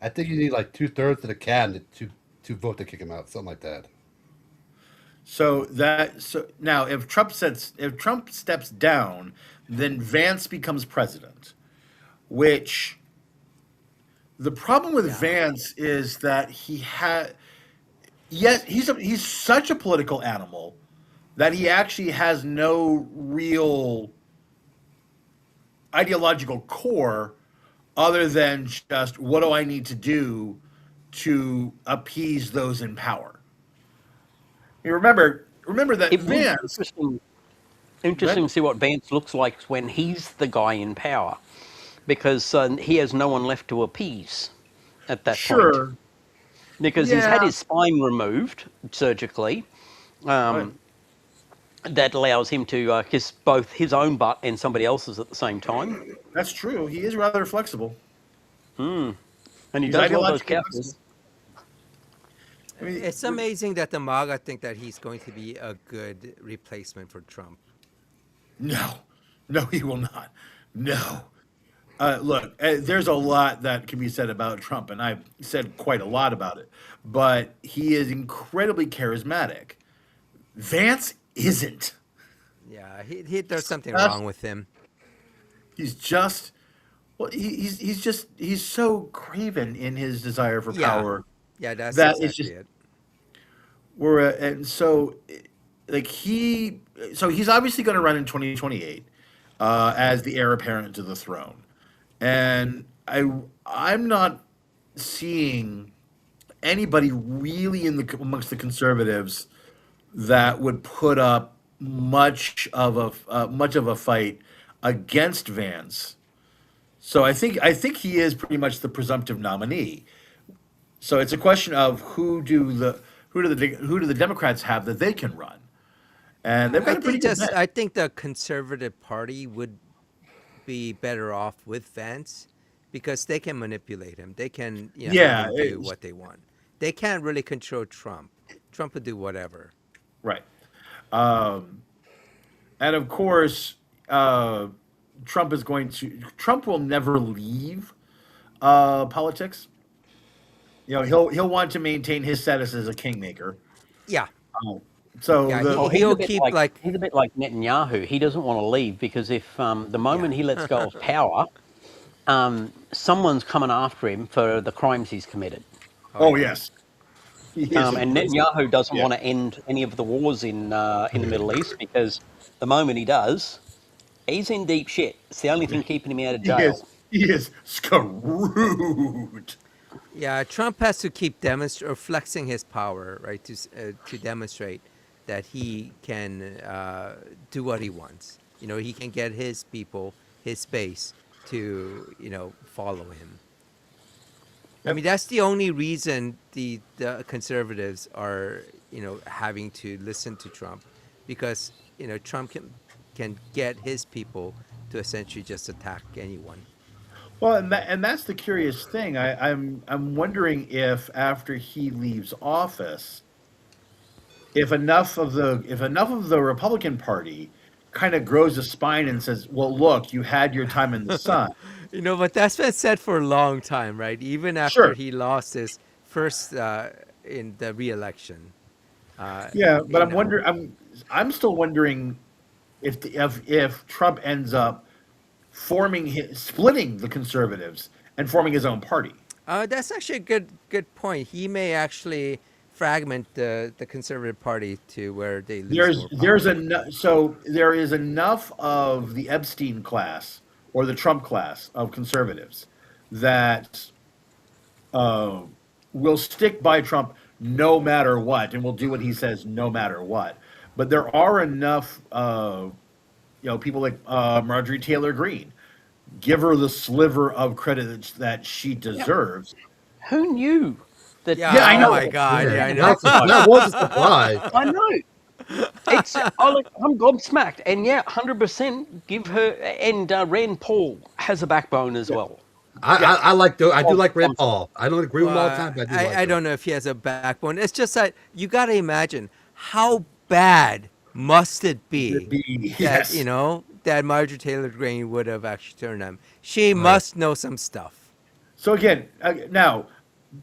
I think you need like 2/3 of the cabinet to vote to kick him out, something like that. So now, if Trump steps down, then Vance becomes president. Which the problem with Yeah. Vance is that yes, he's such a political animal that he actually has no real ideological core other than just what do I need to do to appease those in power. You remember that It would be Vance. interesting to see what Vance looks like when he's the guy in power, because he has no one left to appease at that point. Sure, Because he's had yeah, his spine removed surgically, right. that allows him to kiss both his own butt and somebody else's at the same time. That's true. He is rather flexible. And he He's does love those ideologically cowboys. flexible. I mean, It's amazing that the MAGA think that he's going to be a good replacement for Trump. no, no, he will not. No. Look, there's a lot that can be said about Trump, and I've said quite a lot about it. But he is incredibly charismatic. Vance isn't. Yeah, there's something Uh, wrong with him. He's just, well, he's so craven in his desire for Yeah, power yeah, that's that it's exactly just it. and so like so he's obviously going to run in 2028 as the heir apparent to the throne, and I I'm not seeing anybody really amongst the conservatives that would put up much of a fight against Vance. So I think he is pretty much the presumptive nominee. So it's a question of who do the Democrats have that they can run, and they've got a pretty good bet. I think the Conservative Party would be better off with Vance because they can manipulate him. They can, have Yeah, him do what they want. They can't really control Trump. Trump will do whatever. right. Um, and of course, uh, Trump will never leave politics. He'll want to maintain his status as a kingmaker. Yeah, Um, so yeah. the Well, He'll keep like he's a bit like Netanyahu. He doesn't want to leave because if the moment he lets go of power, someone's coming after him for the crimes he's committed. oh oh yeah. yes, he is a And grizzly. Netanyahu doesn't Yeah, want to end any of the wars in the Middle East because the moment he does, he's in deep shit. It's the only thing keeping him out of he is. jail. He is screwed. Yeah, Trump has to keep demonstrate or flexing his power, right, to demonstrate that he can do what he wants. He can get his people, his base, to follow him. I Yep. mean, that's the only reason the conservatives are having to listen to Trump, because Trump can get his people to essentially just attack anyone. Well, and that's the curious thing. I'm wondering if after he leaves office, if enough of the Republican Party kind of grows a spine and says, "Well, look, you had your time in the sun." But that's been said for a long time, right? Even after Sure. he lost his first in the re-election. Uh, Yeah, but you I'm know, wondering. I'm still wondering if Trump ends up splitting the conservatives and forming his own party. that's actually a good point. He may actually fragment the conservative party to where they lose There's more there's power. enough so there is enough of the Epstein class or the Trump class of conservatives that uh, will stick by Trump no matter what, and will do what he says no matter what. But there are enough, people like Marjorie Taylor Greene. Give her the sliver of credit that she Yep. deserves. Who knew that? Yeah, Yeah. I Oh know. my God. Yeah, Yeah, I know. that was a surprise. I know. I'm gobsmacked, and yeah, 100% give her. And Rand Paul has a backbone as Yeah, well. yeah. I do Of like Red some sort. Paul. I don't agree with him all the Well, time, but I do I like him. don't know if he has a backbone. It's just that you got to imagine how bad must it be that Yes. that Marjorie Taylor Greene would have actually turned him. She Right. must know some stuff. So again, now,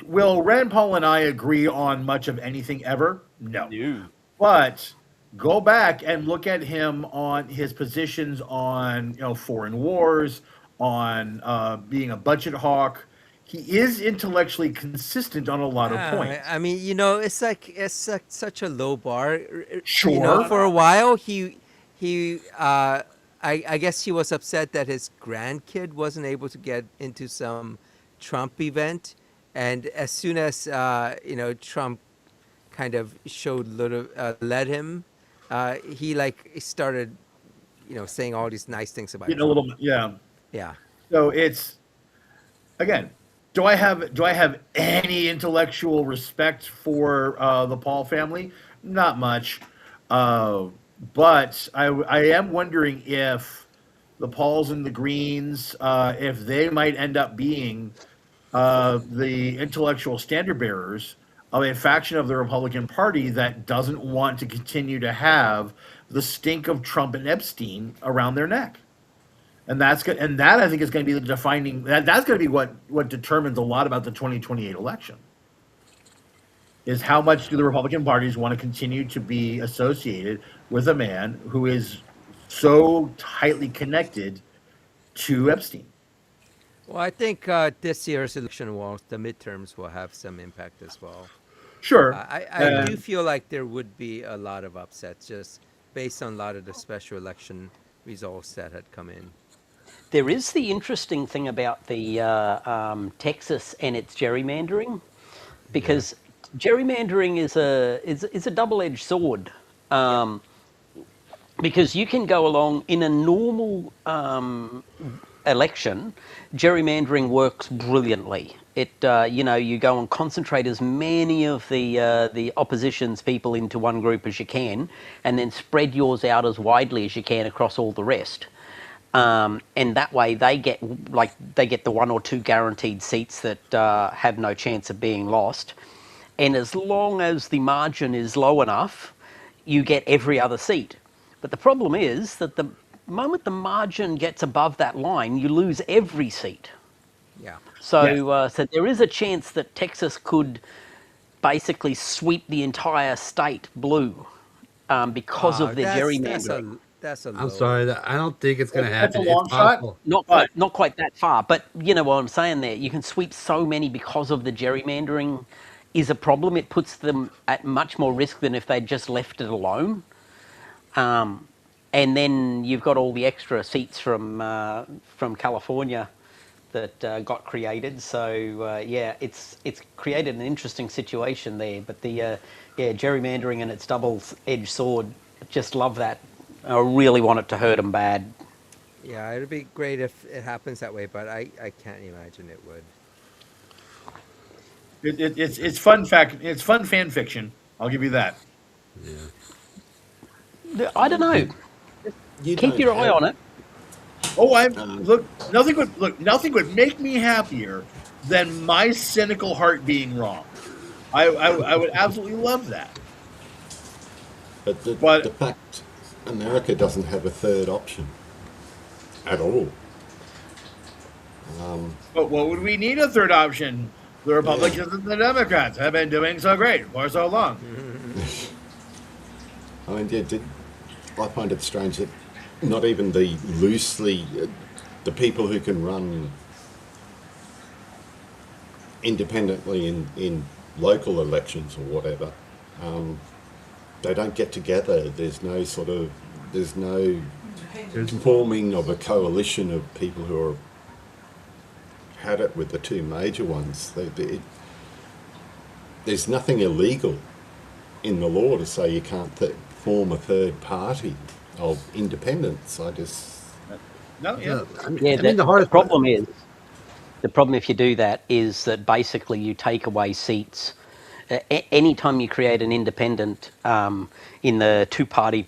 will Rand Paul and I agree on much of anything ever? No. No. But go back and look at him on his positions on foreign wars, on being a budget hawk. He is intellectually consistent on a lot of points. I mean, it's like such a low bar. Sure. For a while, he I guess he was upset that his grandkid wasn't able to get into some Trump event, and as soon as Trump kind of showed little led him, he like started saying all these nice things about Getting a Trump. little, yeah. Yeah. So it's again, do I have any intellectual respect for the Paul family? Not much, uh, but I am wondering if the Pauls and the Greens, if they might end up being the intellectual standard bearers of a faction of the Republican Party that doesn't want to continue to have the stink of Trump and Epstein around their neck. And that's good. And that I think is going to be the defining. That's going to be what determines a lot about the 2028 election. Is how much do the Republican parties want to continue to be associated with a man who is so tightly connected to Epstein? Well, I think this year's election the midterms will have some impact as well. Sure. I do feel like there would be a lot of upsets just based on a lot of the special election results that had come in. There is the interesting thing about the Texas and its gerrymandering, Yeah. because gerrymandering is a double-edged sword. Yep. Because you can go along in a normal election, gerrymandering works brilliantly. You go and concentrate as many of the opposition's people into one group as you can, and then spread yours out as widely as you can across all the rest. And that way they get the one or two guaranteed seats that have no chance of being lost. And as long as the margin is low enough, you get every other seat. But the problem is that the moment the margin gets above that line, you lose every seat. Yeah. Yes. So there is a chance that Texas could basically sweep the entire state blue because of their That's gerrymandering. a I'm low. sorry. I don't think it's going to That's a happen. It's long shot, possible. Not but quite, not quite that far, but you know what I'm saying there. You can sweep so many because of the gerrymandering is a problem. It puts them at much more risk than if they'd just left it alone. And then you've got all the extra seats from California that got created. So yeah, it's created an interesting situation there. But the gerrymandering and its double-edged sword, just love that. I really want it to hurt them bad. Yeah, it'd be great if it happens that way, but I can't imagine it would. it's fun fact. It's fun fan fiction. I'll give you that. Yeah. I don't know. You, you Keep don't your eye have. on it. Oh, I'm Um, look. Nothing would make me happier than my cynical heart being wrong. I would absolutely love that. but the But fact America doesn't have a third option at all. but what would we need a third option? The Yeah. Republicans and the Democrats have been doing so great for so long. I mean, I find it strange that not even the people who can run independently in local elections or whatever, they don't get together. There's no There's, forming of a coalition of people who are had it with the two major ones. There's nothing illegal in the law to say you can't form a third party of independence. No, yeah. yeah, I mean, Yeah, I mean, the the hardest part. problem is the problem if you do that is that basically you take away seats. Anytime you create an independent in the two-party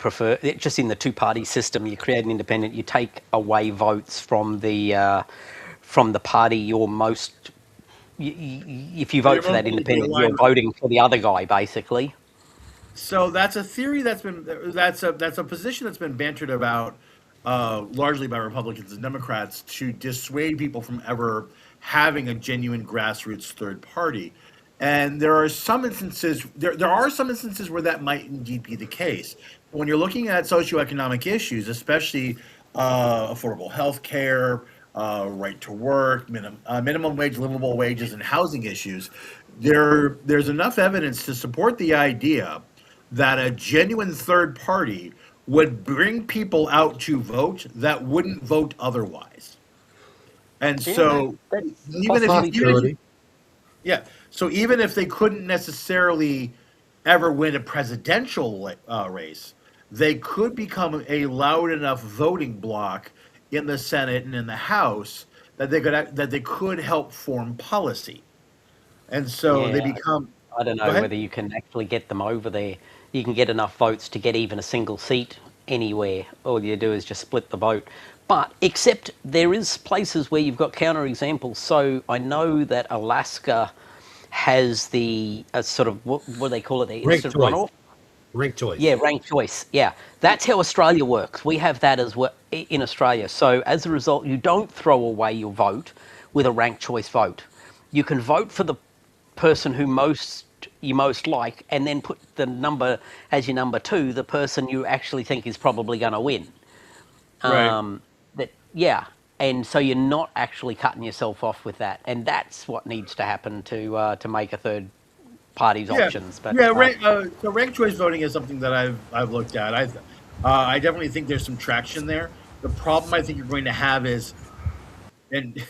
system, you create an independent, you take away votes from the party you're most. If you vote You're for most that closely independent, you're aligned with. voting for the other guy, basically. So that's a theory that's a position that's been bantered about largely by Republicans and Democrats to dissuade people from ever having a genuine grassroots third party. And there are some instances where that might indeed be the case. When you're looking at socioeconomic issues, especially affordable health care, right to work, minimum wage, livable wages, and housing issues, there's enough evidence to support the idea that a genuine third party would bring people out to vote that wouldn't vote otherwise. And Yeah, so that's a even if you, possibility even if too. you, Possibility. yeah, so even if they couldn't necessarily ever win a presidential race, they could become a loud enough voting bloc in the Senate and in the House that they could help form policy. And so they Yeah, become. I don't Go know ahead. whether you can actually get them over there. You can get enough votes to get even a single seat anywhere. All you do is just split the vote. But except there is places where you've got counterexamples. So I know that Alaska has the sort of what do they call it? The Rank instant choice. runoff. Rank Yeah, choice. ranked choice. Yeah, that's how Australia works. We have that as well in Australia. So as a result, you don't throw away your vote with a ranked choice vote. You can vote for the person who you most like, and then put the number as your number two, the person you actually think is probably going to win. Right. That yeah, and so you're not actually cutting yourself off with that, and that's what needs to happen to make a third party's Yeah, options. But yeah. So ranked choice voting is something that I've looked at. I definitely think there's some traction there. The problem I think you're going to have is, and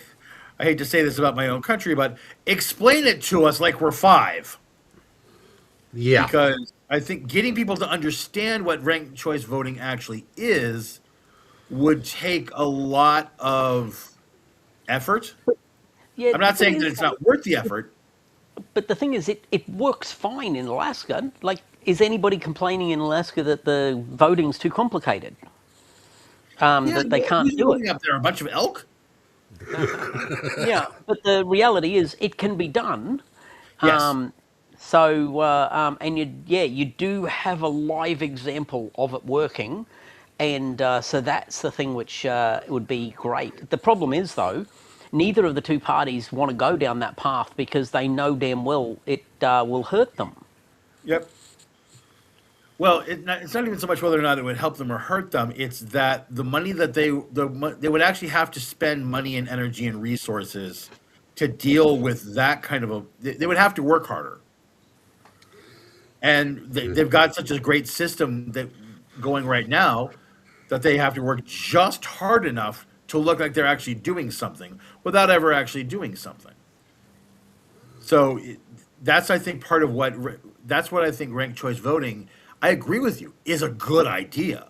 I hate to say this about my own country, but explain it to us like we're five. Yeah. Because I think getting people to understand what ranked choice voting actually is would take a lot of effort. Yeah, I'm the not thing saying that is, it's not worth the effort. but the thing is, it works fine in Alaska. Like, is anybody complaining in Alaska that the voting's too complicated? Yeah, That they can't who's do it? voting up there? A bunch of elk? Yeah, but the reality is, it can be done. Yes. And you do have a live example of it working, and so that's the thing which would be great. The problem is, though, neither of the two parties want to go down that path because they know damn well it will hurt them. Yep. Well, it's not even so much whether or not it would help them or hurt them. It's that the money that they would actually have to spend money and energy and resources to deal with that kind of a. They would have to work harder, and they've got such a great system that going right now that they have to work just hard enough to look like they're actually doing something without ever actually doing something. So that's I think part of that's what I think ranked choice voting. I agree with you is a good idea,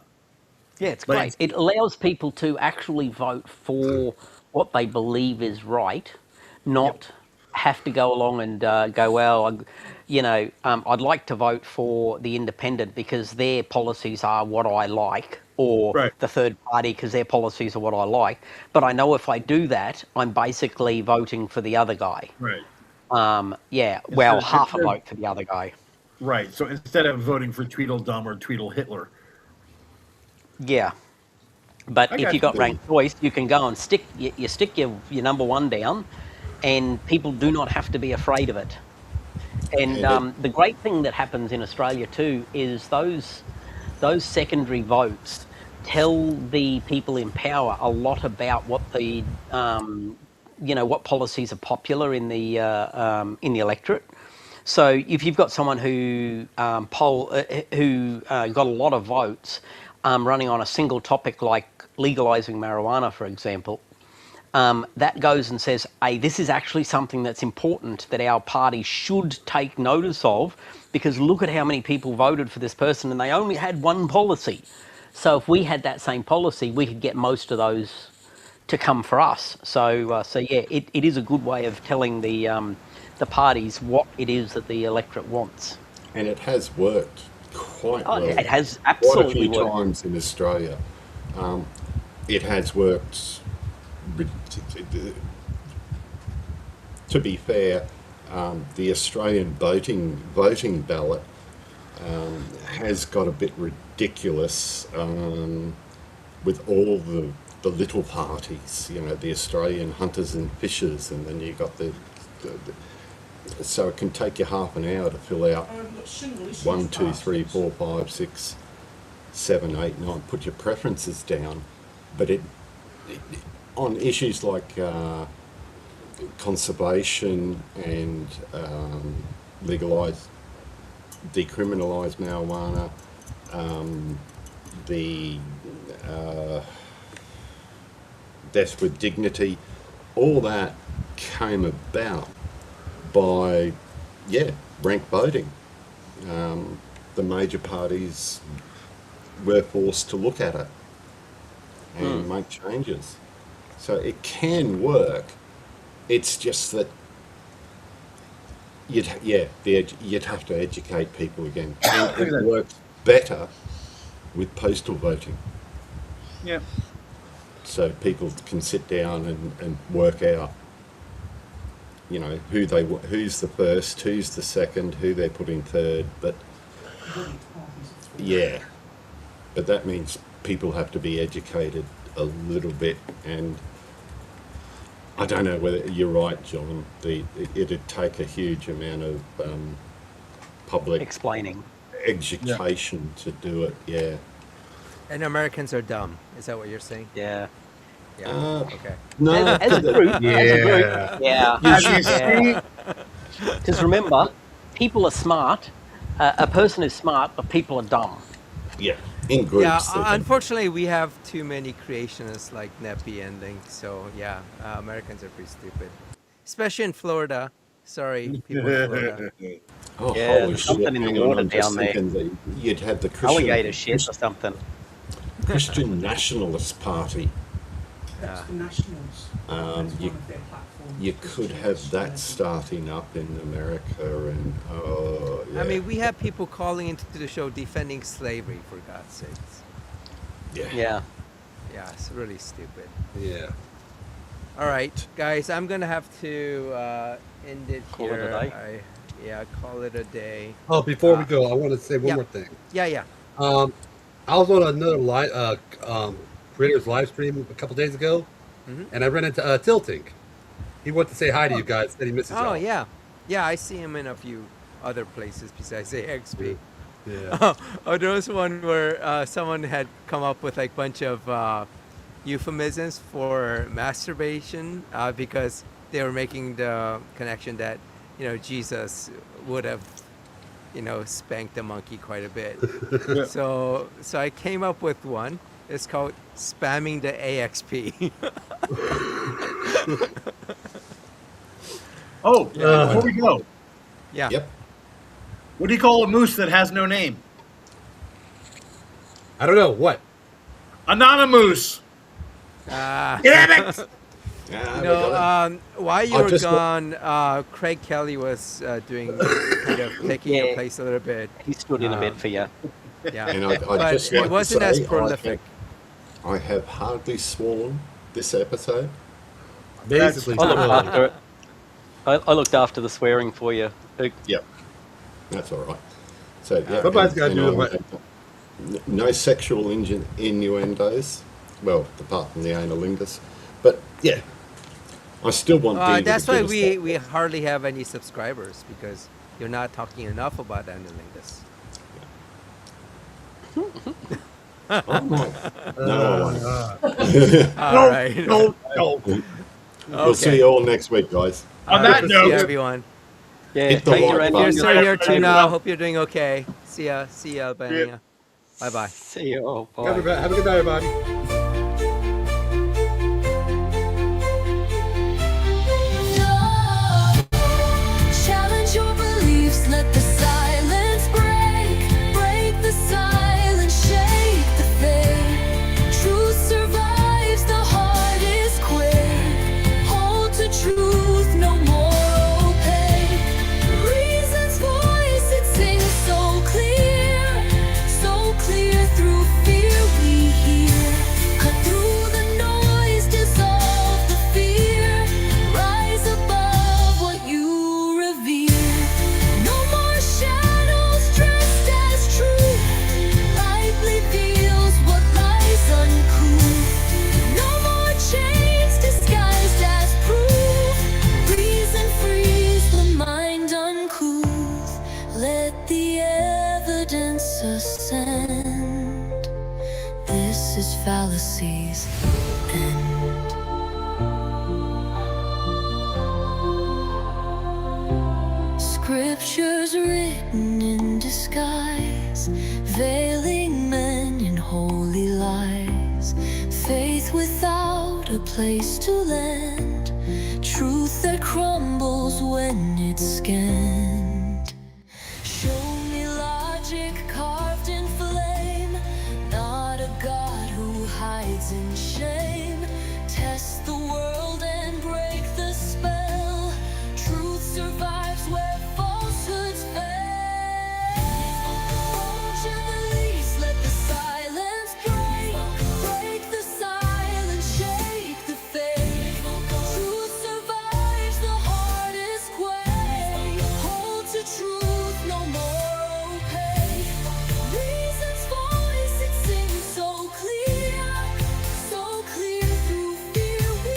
Yeah, it's but great. It allows people to actually vote for what they believe is right, yep, not have to go along and go, I'd like to vote for the independent because their policies are what I like, or right, the third party because their policies are what I like. But I know if I do that, I'm basically voting for the other guy. right. Well, half a vote for the other guy. Right. So instead of voting for Tweedledum or Tweedle Hitler, Yeah. But I if you got you. got ranked choice, you can go and stick your number one down, and people do not have to be afraid of it. And And the great thing that happens in Australia too is those secondary votes tell the people in power a lot about what the what policies are popular in the electorate. So if you've got someone who got a lot of votes running on a single topic like legalizing marijuana, for example, that goes and says, hey, this is actually something that's important that our party should take notice of because look at how many people voted for this person and they only had one policy. So if we had that same policy, we could get most of those to come for us. It is a good way of telling the parties what it is that the electorate wants. and it has worked quite Oh, well. it has Quite a absolutely few worked. times in Australia. It has worked. To be fair, the Australian voting ballot has got a bit ridiculous with all the little parties. You know, the Australian hunters and fishers, and then you got so it can take you half an hour to fill out 1, 2, 3, 4, 5, 6, 7, 8, 9. Put your preferences down, but on issues like conservation and decriminalise marijuana, the death with dignity, all that came about by, ranked voting. The major parties were forced to look at it and make changes. So it can work. It's just that you'd have to educate people again. And it works better with postal voting. Yeah. So people can sit down and work out, who's the first, who's the second, who they're putting third. But but that means people have to be educated a little bit, and I don't know whether you're right, John. It'd take a huge amount of public Explaining. education to do it. Yeah. And Americans are dumb. Is that what you're saying? Yeah. Yeah. Okay. No, As a group, Yeah. yeah. As you see, Because remember, people are smart. A person is smart, but people are dumb. yeah, in Yeah, groups. They can. unfortunately, we have too many creationists like Neppy and Link. So yeah, Americans are pretty stupid, especially in Florida. Sorry, people in Florida. Oh, Yeah, holy there's shit! something in the Hang on, water I'm just down there. thinking that you'd have the Alligator shit or something. Christian Nationalist Party. That's Yeah. the Nationals. That's You one of their platforms. you the could Christian have that Nationals. starting up in America, and oh yeah, I mean, we have people calling into the show defending slavery, for God's sakes. Yeah. Yeah, it's really stupid. Yeah. All right, guys, I'm gonna have to end it Call it a here. day? Yeah, call it a day. Oh, before we go, I want to say one yeah. more thing. Yeah. Um, I was on another creators live stream a couple days ago, Mm-hmm. and I ran into Tilting. He wanted to say hi to you guys. Said he misses Oh, y'all. yeah. I see him in a few other places besides AXP. Yeah. Oh, there was one where someone had come up with like a bunch of euphemisms for masturbation because they were making the connection that Jesus would have spanked the monkey quite a bit. So I came up with one. It's called spamming the AXP. Oh, before we go, Yeah. Yep. what do you call a moose that has no name? I don't know what. Anonymous. Ah. Damn it! Yeah, we got it. While you I were just wa- gone, Craig Kelly was taking your Yeah. place a little bit. He stood in a bit for you. Yeah, And I'd but just it like wasn't to as say, prolific. I have hardly sworn this episode. Basically, I looked so, after it. I looked after the swearing for you. Yep, that's all right. So yeah, Somebody's gotta do I'll- it. no sexual innuendos. Well, apart from the analingus, but yeah, I still want. Diva That's to why give us that. we hardly have any subscribers because you're not talking enough about analingus. Oh my! No, I won't. All right. No. We'll see you all next week, guys. On All that right, note- see you, everyone. Yeah, Hit the take like your button. You're ending. still here too Bye. now. Hope you're doing okay. See ya, Albania. Bye bye. See you all. Bye. have a good night, everybody. Challenge your beliefs, let the silence break the silence, shake the faith. Truth survives, the hardest quake. Hold to truth, no more opaque. Reason's voice, it sings so clear through fear we hear. Cut through the noise, dissolve the fear. Rise above what you revere. No more shadows dressed as truth. Light reveals what lies uncouth. No more chains disguised as proof. Reason frees the mind uncouth. Let the evidence ascend. This is fallacy's end. Scriptures written in disguise, veiling men in holy lies. Faith without a place to land, truth that crumbles when it's scanned. Show me logic carved in flame, not a God who hides in shame. Test the world and break the spell. Truth survives where falsehoods fail. Hold your beliefs, let the silence break the silence, shake the faith. Truth survives the hardest quake. Hold to truth, no more opaque. Reason's voice, it sings so clear through fear we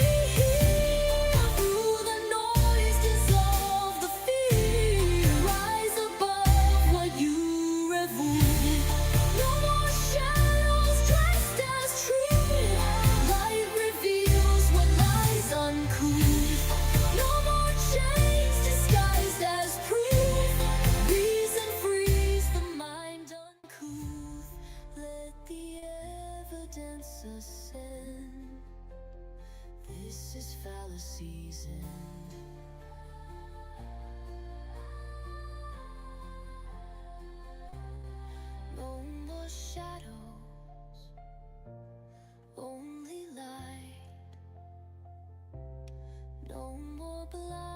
once a sin. This is fallow season. No more shadows, only light. No more blind.